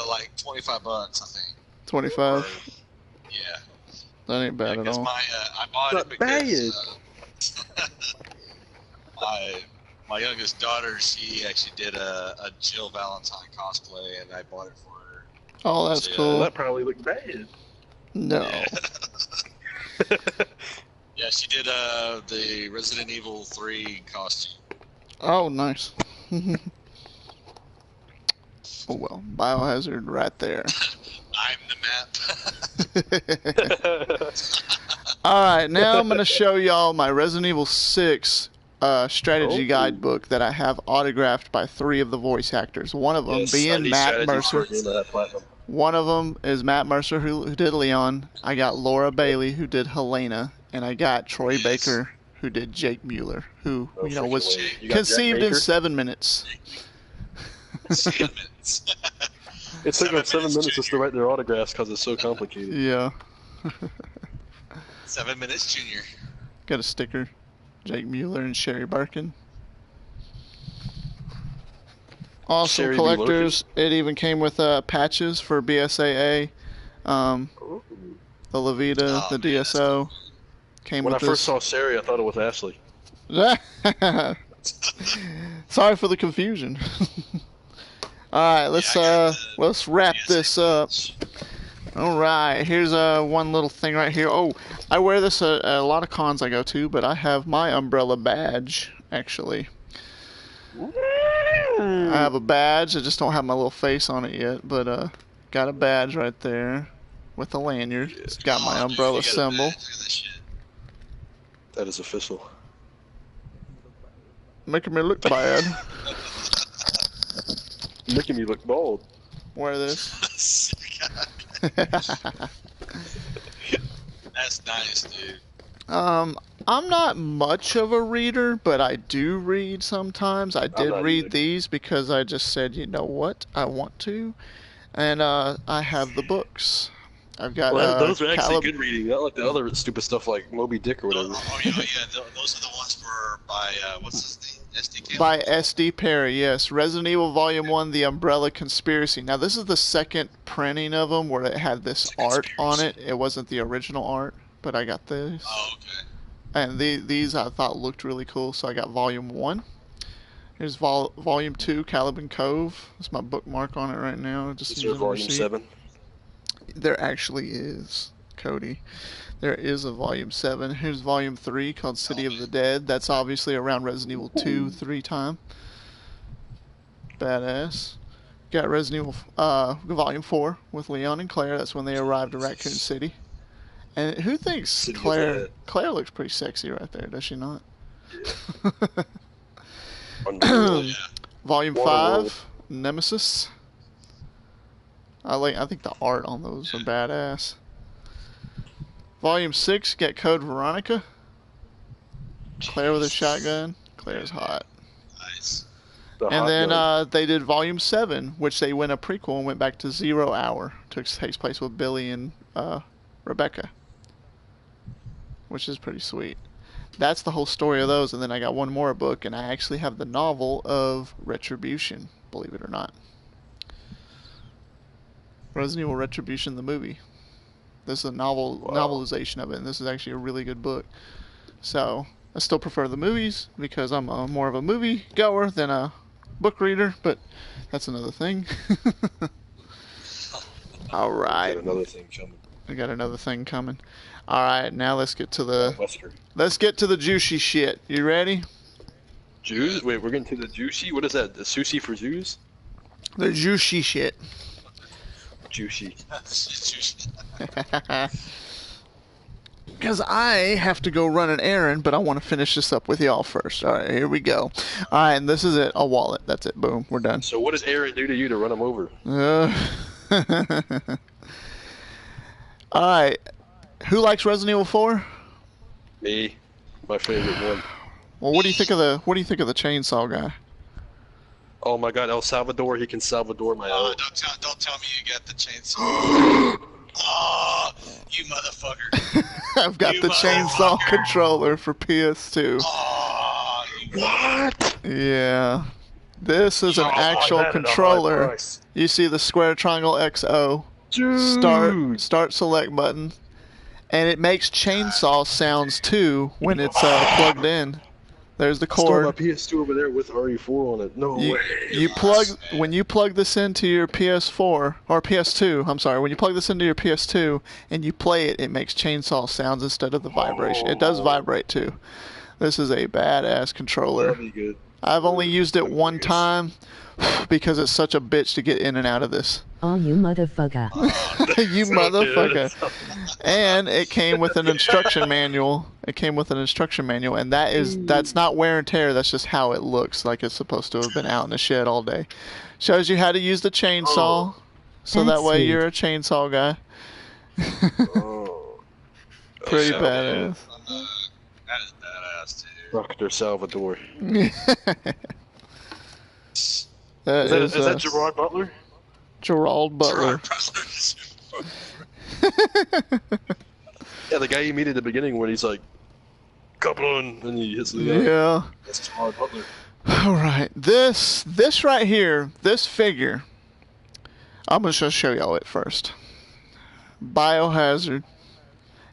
S3: like $25, I think.
S2: 25.
S3: Yeah.
S2: That ain't bad at all.
S3: I bought it because my youngest daughter, she actually did a Jill Valentine cosplay, and I bought it for her.
S2: Oh, that's
S3: So,
S2: cool.
S1: That probably looked bad.
S2: No.
S3: Yeah. Yeah, she did the Resident Evil 3 costume.
S2: Oh, nice. Oh well, Biohazard right there.
S3: I'm the map.
S2: Alright, now I'm going to show y'all my Resident Evil 6 strategy guidebook that I have autographed by 3 of the voice actors. One of them being Matt Mercer. One of them is Matt Mercer, who did Leon. I got Laura Bailey, who did Helena. And I got Troy Baker, who did Jake Mueller, who was conceived in 7 minutes.
S3: 7 minutes.
S1: It took them 7 minutes just to write their autographs because it's so complicated.
S2: Yeah.
S3: 7 minutes, Junior.
S2: Got a sticker. Jake Mueller and Sherry Barkin. Awesome
S1: Sherry
S2: collectors. It even came with patches for BSAA, the Levita, the DSO. Came
S1: When I
S2: with
S1: first saw Sherry, I thought it was Ashley.
S2: Sorry for the confusion. All right, let's wrap this up. All right, here's one little thing right here. Oh, I wear this at a lot of cons I go to, but I have my umbrella badge actually. I have a badge. I just don't have my little face on it yet, but got a badge right there with a lanyard. It's got my umbrella symbol.
S1: That is official.
S2: Making me look bad.
S1: Making me look bald.
S2: Wear this.
S3: That's nice, dude.
S2: I'm not much of a reader, but I do read sometimes. I did
S1: not
S2: read
S1: either.
S2: these because I just said, you know what, I want to. And I have the books. I've got
S1: Well, those are actually
S2: Calib-
S1: good reading, not like the other stupid stuff like Moby Dick or whatever.
S3: Yeah, those are the ones by what's his name? SDK.
S2: by S.D. Perry, yes. Resident Evil Volume 1, The Umbrella Conspiracy. Now, this is the second printing of them where it had this art on it. It wasn't the original art, but I got this.
S3: Oh, okay.
S2: And these I thought looked really cool, so I got Volume 1. Here's Volume 2, Caliban Cove. That's my bookmark on it right now. Just
S1: Is there Volume 7?
S2: There actually is, Cody. There is a Volume 7. Here's Volume 3 called City of the Dead. That's obviously around Resident Evil 2, 3 time. Badass. Got Resident Evil Volume 4 with Leon and Claire. That's when they arrived at Raccoon City. And who thinks
S1: City of
S2: Claire...
S1: the Dead.
S2: Claire looks pretty sexy right there, does she not?
S1: Unreal.
S3: Yeah.
S2: Volume
S1: Waterworld.
S2: 5, Nemesis. I think the art on those are badass. Volume 6, get Code Veronica. Claire with a shotgun. Claire's hot.
S3: Nice.
S1: The
S2: And
S1: hot
S2: then
S1: dog.
S2: they did Volume 7, which they went a prequel and went back to 0 Hour. Takes place with Billy and Rebecca. Which is pretty sweet. That's the whole story of those. And then I got one more book, and I actually have the novel of Retribution, believe it or not. Resident Evil Retribution, the movie. This is a novelization of it, and this is actually a really good book. So, I still prefer the movies, because I'm more of a movie goer than a book reader, but that's another thing. Alright.
S1: Got another thing coming.
S2: We got another thing coming. Alright, now let's get to the
S1: Western.
S2: juicy shit. You ready?
S1: Jews? Wait, we're getting to the juicy? What is that? The sushi for Jews?
S2: The juicy shit.
S1: Juicy.
S2: Because I have to go run an errand, but I want to finish this up with y'all first. All right, here we go. All right, and this is it. A wallet. That's it. Boom. We're done.
S1: So what does Aaron do to you to run him over?
S2: All right. Who likes Resident Evil 4?
S1: Me. My favorite one.
S2: Well, what do you think of the chainsaw guy?
S1: Oh my god, El Salvador, he can Salvador my
S3: Oh,
S1: out.
S3: don't tell me you got the chainsaw. Oh, you motherfucker.
S2: I've got
S3: You
S2: the chainsaw
S3: motherfucker.
S2: controller for PS2.
S3: Oh, you
S1: What?
S2: Yeah. This is an
S1: Oh,
S2: actual
S1: that is a high
S2: controller.
S1: price.
S2: You see the square triangle XO.
S1: Dude.
S2: Start select button, and it makes chainsaw sounds too when it's plugged in. There's the
S1: I stole my
S2: cord.
S1: PS2 over there with RE4 on it. No way.
S2: When you plug this into your PS4 or PS2. I'm sorry. When you plug this into your PS2 and you play it, it makes chainsaw sounds instead of the vibration. It does vibrate too. This is a badass controller.
S1: That'll be good.
S2: I've only used it one time because it's such a bitch to get in and out of this.
S4: Oh, you motherfucker.
S2: You motherfucker. And it came with an instruction manual. And that's not wear and tear, that's just how it looks like it's supposed to have been out in the shed all day. Shows you how to use the chainsaw. So
S4: That's
S2: that way
S4: sweet.
S2: you're a chainsaw guy.
S1: Oh.
S2: Pretty
S1: El
S2: badass.
S3: that is badass, dude.
S1: Dr. Salvador.
S2: That
S1: Is that Gerard Butler?
S2: Gerald Butler.
S1: Yeah, the guy you meet at the beginning when he's like, come on, and he hits the guy.
S2: Yeah.
S1: That's Gerard Butler.
S2: All right, this right here, this figure, I'm gonna just show y'all it first. Biohazard.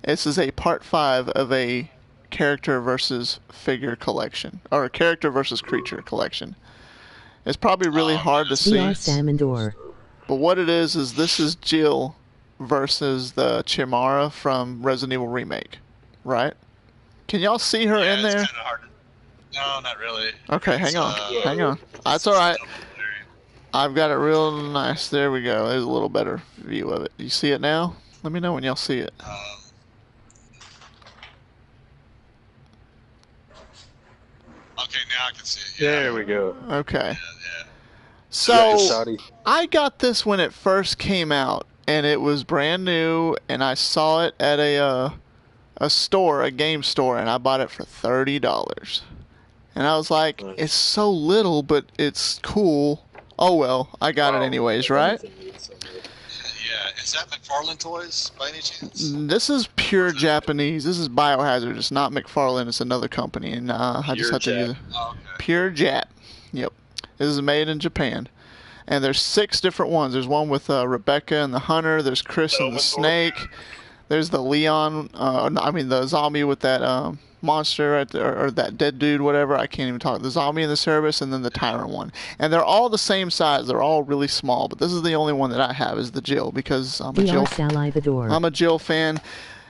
S2: This is a part 5 of a character versus figure collection, or a character versus creature collection. It's probably really hard to see,
S4: CR Salmandor.
S2: but what it is this is Jill versus the Chimera from Resident Evil Remake, right? Can y'all see her in there?
S3: It's kinda hard to... No, not really.
S2: Okay, hang on. That's all right. I've got it real nice. There we go. There's a little better view of it. You see it now? Let me know when y'all see it.
S3: now I can see it. Yeah.
S1: There we go.
S2: Okay.
S3: Yeah.
S2: So
S1: Saudi.
S2: I got this when it first came out, and it was brand new, and I saw it at a store, a game store, and I bought it for $30. And I was like,
S1: Nice.
S2: it's so little, but it's cool. Oh well, I got it anyways, right?
S3: Yeah. Is that McFarlane Toys by any chance?
S2: This is pure Japanese. This is Biohazard. It's not McFarlane. It's another company, and I just
S1: Pure
S2: have to
S1: Jap.
S2: use it.
S3: Oh, okay.
S2: Pure Jap. Yep. This is made in Japan. And there's 6 different ones. There's one with Rebecca and the Hunter. There's Chris and the Snake. There's the Leon. The zombie with that monster at or that dead dude, whatever. I can't even talk. The zombie in the service, and then the Tyrant one. And they're all the same size. They're all really small. But this is the only one that I have is the Jill because I'm a Jill. I'm a Jill fan.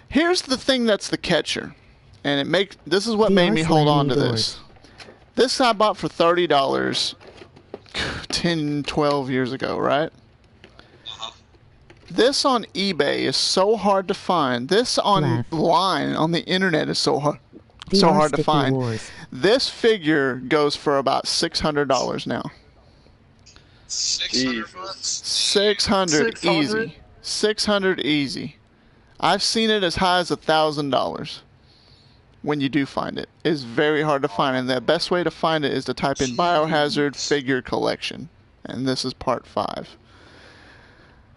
S2: Here's the thing that's the catcher, and this is what made me hold on to this. This I bought for $30 10, 12 years ago, right? This on eBay is so hard to find. This online on the internet is so hard to find.
S4: Wars.
S2: This figure goes for about $600 now.
S3: 600 bucks.
S2: 600 easy. 600 easy. I've seen it as high as $1,000. When you do find it, it's very hard to find, and the best way to find it is to type in Biohazard figure collection, and this is part 5.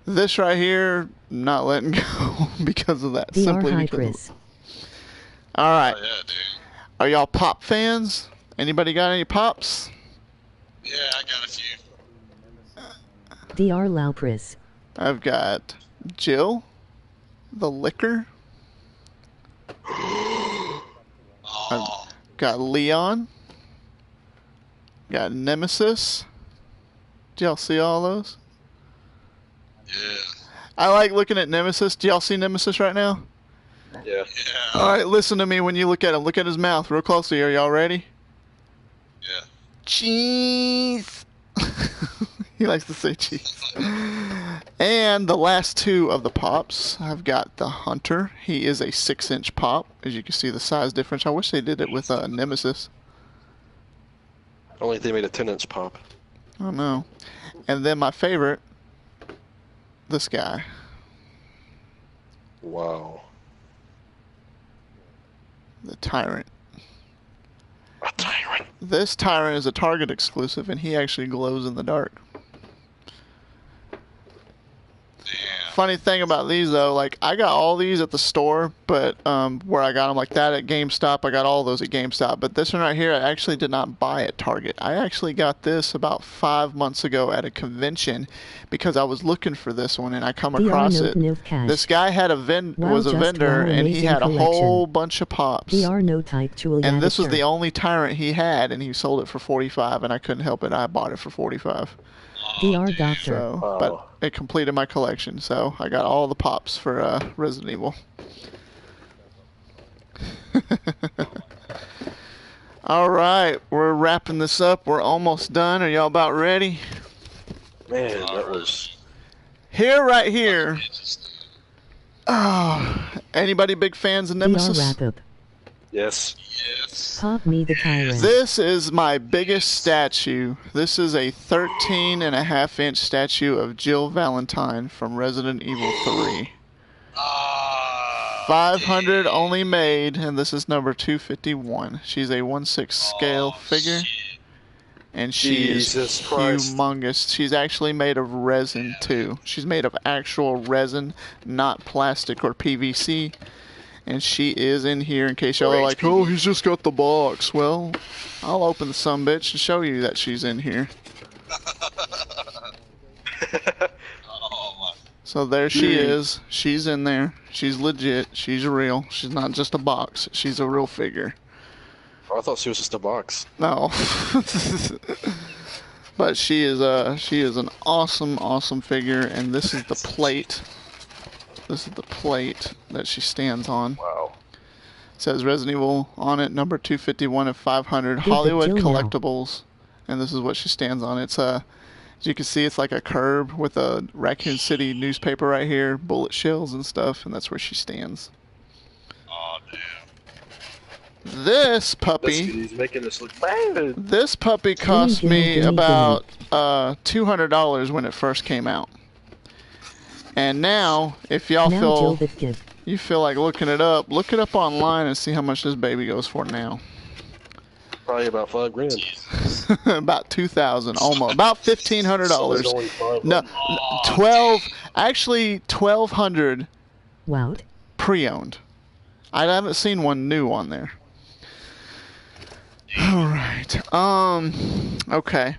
S2: This right here, not letting go because of that. Simply because. All right.
S3: Oh, yeah, dude.
S2: Are y'all pop fans? Anybody got any pops?
S3: Yeah, I got a few.
S4: DR Laupris.
S2: I've got Jill, the Liquor.
S3: Oh,
S2: Got Leon. Got Nemesis. Did y'all see all those?
S3: yeah.
S2: I like looking at Nemesis. Do y'all see Nemesis right now?
S1: Yeah.
S3: Yeah.
S2: Alright, listen to me when you look at him. Look at his mouth real closely. Are y'all ready?
S3: Yeah.
S2: Cheese! He likes to say cheese. And the last 2 of the pops, I've got the Hunter. He is a 6-inch pop. As you can see the size difference. I wish they did it with Nemesis.
S1: Only if they made a 10-inch pop.
S2: I don't know. And then my favorite, this guy.
S1: Wow.
S2: The Tyrant.
S1: A tyrant.
S2: This Tyrant is a Target exclusive, and he actually glows in the dark.
S3: Damn.
S2: Funny thing about these though, like I got all these at the store, but where I got them like that at GameStop, I got all those at GameStop. But this one right here, I actually did not buy at Target. I actually got this about 5 months ago at a convention because I was looking for this one and I come across it. This guy had was a vendor and he had a whole bunch of pops. And this was the only Tyrant he had, and he sold it for $45, and I couldn't help it. I bought it for $45.
S4: DR Doctor.
S2: So,
S1: Wow.
S2: but it completed my collection, so I got all the pops for Resident Evil. All right, we're wrapping this up. We're almost done. Are y'all about ready?
S1: Man, that was.
S2: Here, right here. Oh, anybody big fans of
S4: DR
S2: Nemesis?
S4: Wrap Up.
S1: Yes.
S3: Yes.
S4: Pop me the tyrant.
S2: This is my biggest statue. This is a 13.5-inch statue of Jill Valentine from Resident Evil 3. 500 only made, and this is number 251. She's a 1/6 scale figure, and she
S1: Jesus
S2: is
S1: Christ.
S2: humongous. She's actually made of resin too. She's made of actual resin, not plastic or PVC. And she is in here in case y'all are like, oh, he's just got the box. Well, I'll open the sumbitch and show you that she's in here.
S3: Oh my.
S2: So there she is. She's in there. She's legit. She's real. She's not just a box. She's a real figure.
S1: Oh, I thought she was just a box.
S2: No. But she is an awesome figure, and this is the plate. This is the plate that she stands on.
S1: Wow.
S2: It says Resident Evil on it, number 251 of 500,
S4: Give the
S2: Hollywood
S4: Jill now.
S2: Collectibles. And this is what she stands on. It's as you can see, it's like a curb with a Raccoon City newspaper right here, bullet shells and stuff, and that's where she stands.
S3: Oh damn.
S2: This puppy,
S1: He's making this look bad.
S2: this puppy cost me about $200 when it first came out. And now, if y'all you feel like looking it up, look it up online and see how much this baby goes for now.
S1: Probably about $5,000.
S2: About 2,000, almost about $1,500.
S1: So
S2: No, 12. Actually, 1,200
S4: Wow.
S2: pre-owned. I haven't seen one new on there. All right. Okay.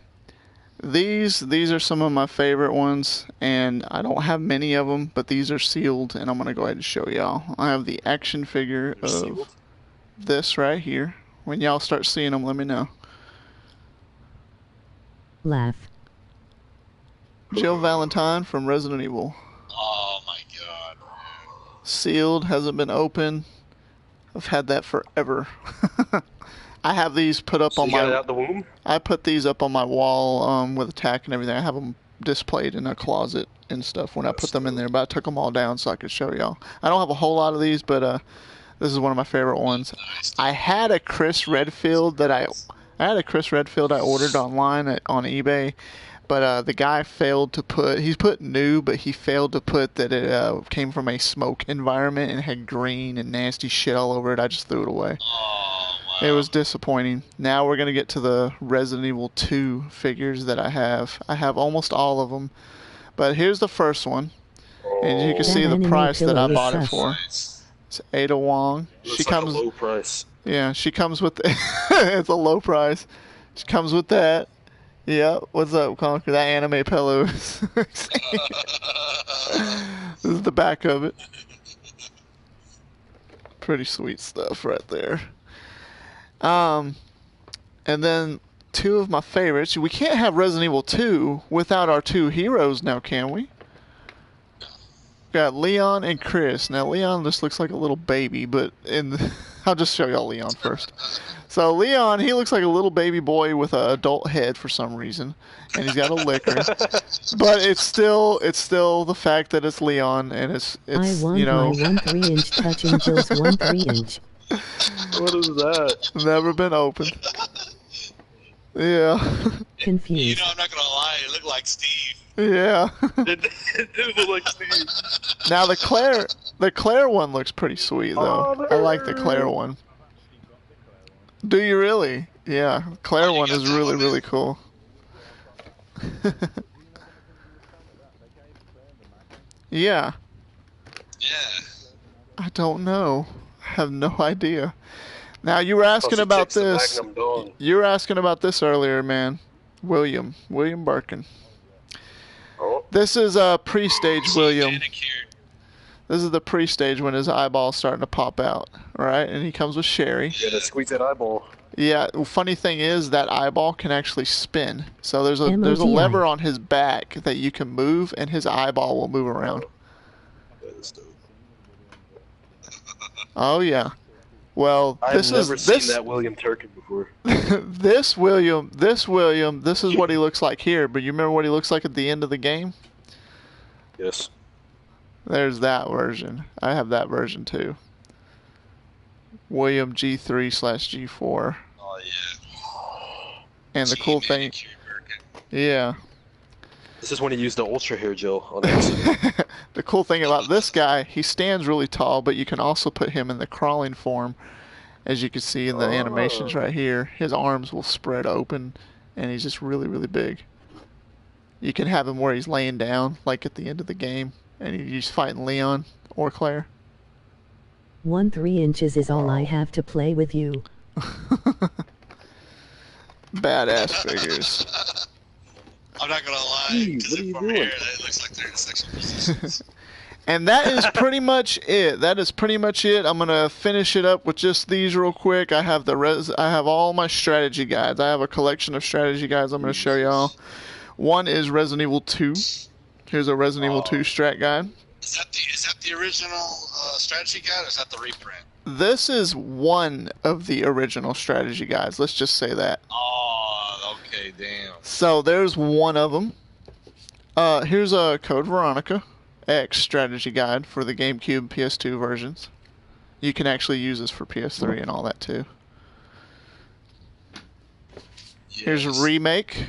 S2: These are some of my favorite ones, and I don't have many of them, but these are sealed, and I'm gonna go ahead and show y'all. I have the action figure of this right here. When y'all start seeing them, let me know.
S4: Laugh.
S2: Jill Valentine from Resident Evil.
S3: Oh my god.
S2: Sealed, hasn't been opened. I've had that forever. I have these put up
S1: So
S2: on
S1: you got it
S2: my.
S1: out the womb?
S2: I put these up on my wall with attack and everything. I have them displayed in a closet and stuff when I put them in there, but I took them all down so I could show y'all. I don't have a whole lot of these, but this is one of my favorite ones. I had a Chris Redfield that I ordered online on eBay, but the guy failed to put. He's put new, but he failed to put that it came from a smoke environment and had green and nasty shit all over it. I just threw it away.
S3: Oh, wow.
S2: It was disappointing. Now we're gonna get to the Resident Evil 2 figures that I have. I have almost all of them, but here's the first one, and you can see the price that I bought it for.
S3: Nice.
S2: It's Ada Wong.
S1: Looks
S2: She
S1: like
S2: comes.
S1: a low price.
S2: Yeah, she comes with. It's a low price. She comes with that. Yeah, what's up, Conquer? That anime pillow. This is the back of it. Pretty sweet stuff right there. And then two of my favorites. We can't have Resident Evil 2 without our two heroes now, can we? Got Leon and Chris. Now Leon just looks like a little baby, but I'll just show y'all Leon first. So Leon, he looks like a little baby boy with an adult head for some reason, and he's got a liquor. But it's still the fact that it's Leon, and it's
S4: I want
S2: you know,
S4: my 1 3-inch touching Jill's 1 3-inch.
S1: What is that?
S2: never been opened. Yeah.
S3: You
S4: Confused.
S3: know, I'm not gonna lie, it looked like Steve.
S2: Yeah.
S1: It did look like Steve.
S2: Now the Claire one looks pretty sweet though.
S1: Oh,
S2: I like the Claire one. Do you really? Yeah, Claire
S3: Oh, you
S2: one
S3: got
S2: is
S3: that
S2: really
S3: one,
S2: really cool. Yeah,
S3: Yeah.
S2: I don't know. I have no idea. Now you were asking
S1: Plus he
S2: about
S1: takes the
S2: this.
S1: Magnum Dawn.
S2: You were asking about this earlier, man. William Birkin.
S1: Oh,
S2: This is a pre-stage William.
S3: Manicured.
S2: This is the pre-stage when his eyeball's starting to pop out, right? And he comes with Sherry.
S1: you gotta squeeze that eyeball.
S2: Yeah, funny thing is that eyeball can actually spin. So there's a
S4: MOTI.
S2: lever on his back that you can move, and his eyeball will move around.
S1: That is dope.
S2: Oh yeah. Well,
S1: I've
S2: this
S1: never
S2: is
S1: seen
S2: this
S1: that William Turkin before.
S2: this William. This is what he looks like here. But you remember what he looks like at the end of the game?
S1: Yes.
S2: There's that version. I have that version too. William G3/G4.
S3: Oh yeah.
S2: And the cool thing,
S3: Manicured Birkin.
S2: yeah.
S1: This is when he used the Ultra Hair Gel on accident.
S2: The cool thing about this guy, he stands really tall, but you can also put him in the crawling form. As you can see in the animations right here, his arms will spread open, and he's just really, really big. You can have him where he's laying down, like at the end of the game, and he's fighting Leon or Claire.
S4: 1 3 inches is all I have to play with you.
S2: Badass figures.
S3: I'm not gonna lie,
S1: Steve,
S3: because
S1: what are you
S3: from
S1: doing?
S3: here, it looks like they're in sexual positions.
S2: And that is pretty much it. That is pretty much it. I'm gonna finish it up with just these real quick. I have I have all my strategy guides. I have a collection of strategy guides I'm gonna show y'all. One is Resident Evil 2. Here's a Resident Evil 2 strat guide.
S3: Is that the original strategy guide, or is that the reprint?
S2: This is one of the original strategy guides. Let's just say that.
S3: Oh, okay, damn.
S2: So there's one of them. Here's a Code Veronica X strategy guide for the GameCube and PS2 versions. You can actually use this for PS3 and all that too. Here's a remake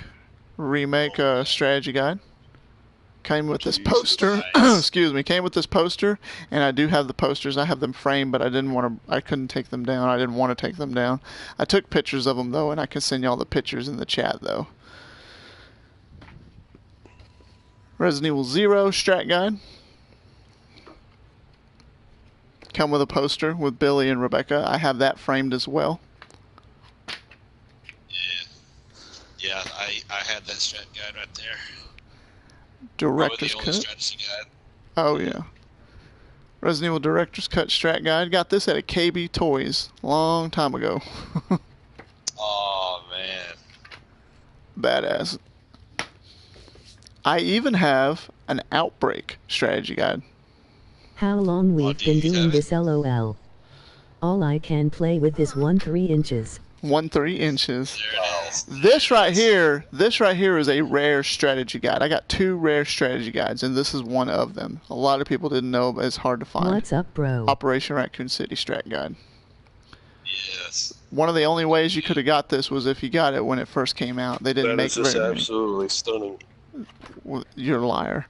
S2: strategy guide. Came with this poster. Excuse me. Came with this poster, and I do have the posters. I have them framed, but I couldn't take them down. I didn't want to take them down. I took pictures of them though, and I can send y'all the pictures in the chat though. Resident Evil 0 strat guide. Come with a poster with Billy and Rebecca. I have that framed as well.
S3: Yeah, I had that strat guide right there.
S2: Director's
S3: Probably the
S2: Cut.
S3: strategy guide.
S2: Oh yeah. Resident Evil Director's Cut strat guide. Got this at a KB Toys long time ago.
S3: Oh man.
S2: Badass. I even have an Outbreak strategy guide.
S4: How long we've
S3: do you
S4: been doing
S3: have it?
S4: this, LOL. All I can play with is 3 inches.
S2: 3 inches.
S3: There it is.
S2: This right here is a rare strategy guide. I got 2 rare strategy guides, and this is one of them. A lot of people didn't know, but it's hard to find.
S4: What's up, bro?
S2: Operation Raccoon City strat guide.
S3: Yes.
S2: One of the only ways you could have got this was if you got it when it first came out. They didn't
S1: That
S2: make
S1: is just
S2: very many.
S1: absolutely stunning.
S2: Well, you're a liar.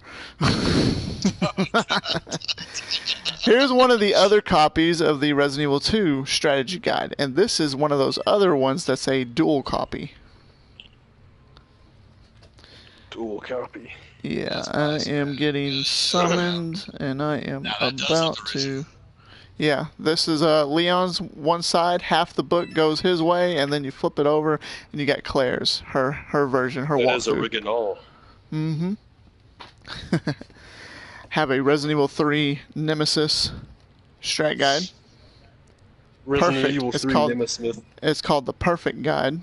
S2: Here's one of the other copies of the Resident Evil 2 strategy guide, and this is one of those other ones that's a dual copy.
S1: Dual copy.
S2: Yeah,
S3: That's
S2: I
S3: nice,
S2: am
S3: man.
S2: getting summoned, and I am
S3: Now that does
S2: about
S3: look
S2: to...
S3: original.
S2: Yeah, this is Leon's one side, half the book goes his way, and then you flip it over, and you got Claire's, her version, her
S1: That is
S2: walkthrough.
S1: original.
S2: Mm-hmm. Have a Resident Evil 3 Nemesis strat guide.
S1: Resident
S2: Perfect.
S1: Evil
S2: It's
S1: 3
S2: called-
S1: Nemesis.
S2: It's called the Perfect Guide.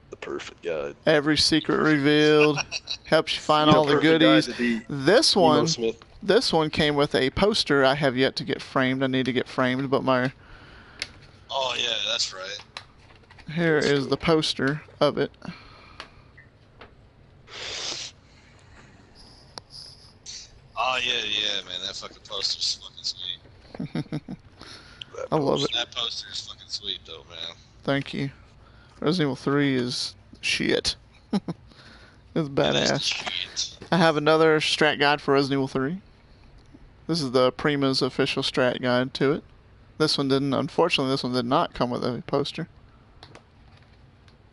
S1: The perfect guide.
S2: Every secret revealed, helps you find all the
S1: Perfect guide
S2: goodies.
S1: to the
S2: This
S1: Emo
S2: one,
S1: Smith.
S2: this one came with a poster. I have yet to get framed. I need to get framed, but
S3: Oh yeah, that's right.
S2: here is the poster of it.
S3: Oh yeah, man. That fucking poster's fucking sweet.
S2: I love it.
S3: That poster's fucking sweet though, man.
S2: Thank you. Resident Evil 3 is shit. It's
S3: It is
S2: badass.
S3: shit.
S2: I have another strat guide for Resident Evil 3. This is the Prima's official strat guide to it. Unfortunately, this one did not come with a poster.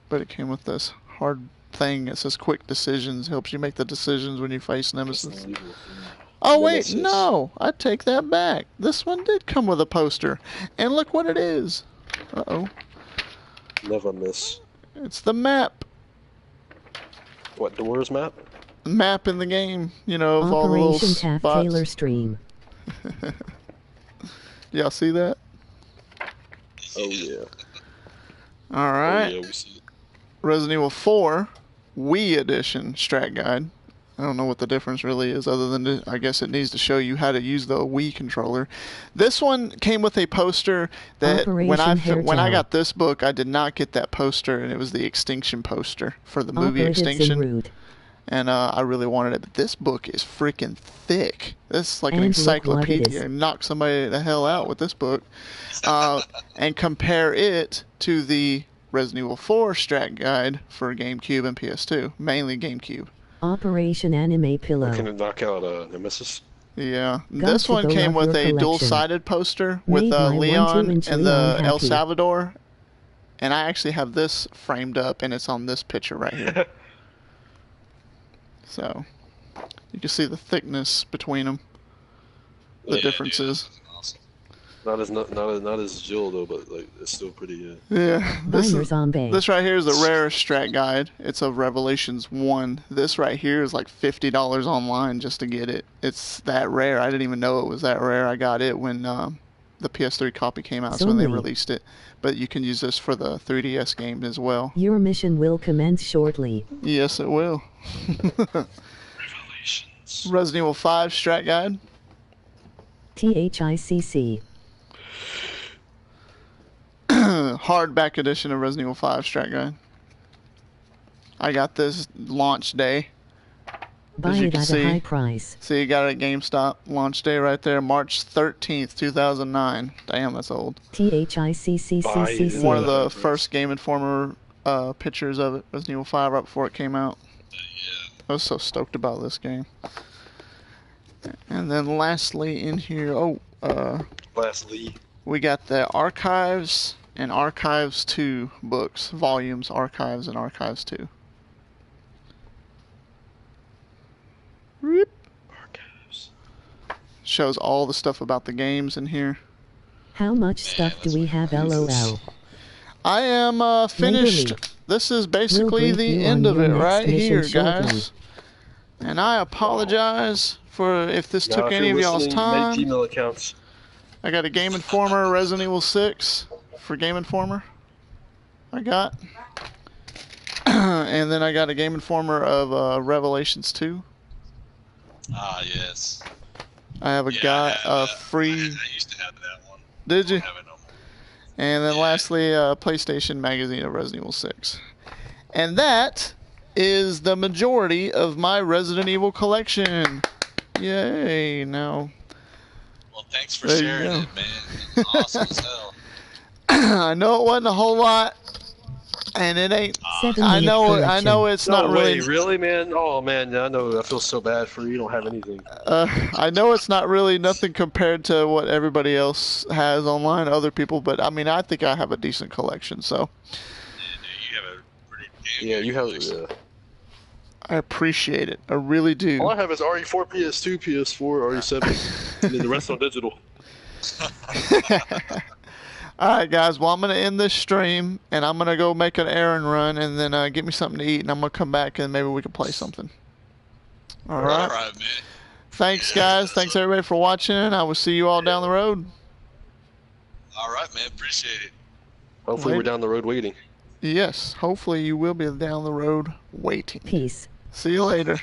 S2: But it came with this hard thing. It says quick decisions. Helps you make the decisions when you face Nemesis.
S1: Resident Evil 3.
S2: Oh wait,
S1: Nemesis.
S2: no! I take that back. This one did come with a poster. And look what it is. Uh-oh.
S1: Never miss.
S2: It's the map.
S1: What, doors map?
S2: Map in the game, you know, of all the little
S4: Operation Taft
S2: spots.
S4: Taylor stream.
S2: Y'all see that?
S1: Oh yeah.
S2: Alright.
S1: Oh yeah, we see it.
S2: Resident Evil 4 Wii Edition strat guide. I don't know what the difference really is other than I guess it needs to show you how to use the Wii controller. This one came with a poster that when I
S4: Operation
S2: when I
S4: Hair
S2: got this book I did not get that poster, and it was the Extinction poster for the movie
S4: Operatives
S2: Extinction.
S4: and rude.
S2: And I really wanted it, but this book is freaking thick. This is like an
S4: And look what it
S2: encyclopedia.
S4: is.
S2: Knock somebody the hell out with this book. And compare it to the Resident Evil 4 strat guide for GameCube and PS2, mainly GameCube.
S4: Operation Anime Pillow.
S1: Can it knock out Nemesis?
S2: Yeah,
S4: Got
S2: this
S4: to
S2: one
S4: go
S2: came
S4: love
S2: with
S4: your
S2: a
S4: collection.
S2: dual-sided poster with
S4: Made my 1-2
S2: Leon
S4: inch
S2: and the
S4: Leon
S2: El
S4: happy.
S2: Salvador. And I actually have this framed up, and it's on this picture right here. So, you can see the thickness between them, the
S3: Yeah,
S2: differences.
S3: dude, that's awesome.
S1: Not as Jill though, but like it's still pretty.
S2: Yeah, this
S4: Binder Zombie.
S2: this right here is the rarest strat guide. It's of Revelations 1. This right here is like $50 online just to get it. It's that rare. I didn't even know it was that rare. I got it when the PS3 copy came out, so when they
S4: Zombie.
S2: released it. But you can use this for the 3DS game as well.
S4: Your mission will commence shortly.
S2: Yes, it will.
S3: Revelations.
S2: Resident Evil 5 strat guide.
S4: THICC.
S2: Hardback edition of Resident Evil 5 strat guide. I got this launch day.
S4: Buy
S2: you
S4: it
S2: can
S4: at
S2: see.
S4: a high price.
S2: See, you got it at GameStop. Launch day right there, March 13th, 2009. Damn, that's old.
S4: THICCCCC.
S2: One of the first Game Informer pictures of it, Resident Evil 5, right before it came out.
S3: Yeah.
S2: I was so stoked about this game. And then lastly in here,
S1: Lastly,
S2: we got the Archives and Archives 2 books. Volumes, Archives and Archives 2. Whoop.
S1: archives.
S2: Shows all the stuff about the games in here.
S4: How much stuff do we have, LOL?
S2: I am finished.
S4: Legally.
S2: This is
S4: We'll
S2: basically
S4: brief
S2: the
S4: you
S2: end
S4: on
S2: of it
S4: your next
S2: right
S4: mission
S2: here,
S4: shortly.
S2: guys. And I apologize for if this
S1: Now,
S2: took
S1: if
S2: any
S1: you're
S2: of y'all's
S1: listening,
S2: time.
S1: Make Gmail accounts.
S2: I got a Game Informer Resident Evil 6 for Game Informer. I got. And then I got a Game Informer of Revelations 2.
S3: Ah, yes.
S2: I have a
S3: Yeah,
S2: guy,
S3: I have,
S2: free.
S3: I used to have that one.
S2: Did you?
S3: I don't have it no more.
S2: And then
S3: Yeah.
S2: lastly, PlayStation Magazine of Resident Evil 6. And that is the majority of my Resident Evil collection. Yay! Now,
S3: Well, thanks for
S2: There you
S3: sharing
S2: go.
S3: it, man. It's awesome as hell.
S2: I know it wasn't a whole lot, and it ain't.
S4: 7
S2: I
S4: minute
S2: know. I
S4: correction.
S2: know it's
S1: No
S2: not
S1: way,
S2: really.
S1: really, man? Oh, man, I know. I feel so bad for you. You don't have anything.
S2: I know it's not really nothing compared to what everybody else has online, other people. But I mean, I think I have a decent collection, so
S3: Yeah, dude, you have a pretty damn
S1: Yeah,
S3: good
S1: you have.
S3: collection.
S2: I appreciate it. I really do.
S1: All I have is RE4, PS2, PS4, RE7, and then the rest on digital.
S2: Alright guys, well I'm going to end this stream and I'm going to go make an errand run and then get me something to eat and I'm going to come back and maybe we can play something. Alright?
S3: All right, man.
S2: Thanks
S3: Yeah,
S2: guys,
S3: that's
S2: thanks
S3: all.
S2: everybody for watching. I will see you all down the road.
S3: All right, man. Appreciate it.
S1: Hopefully, we're
S2: Later.
S1: down the road waiting.
S2: Yes, hopefully you will be down the road waiting.
S4: Peace.
S2: See you later.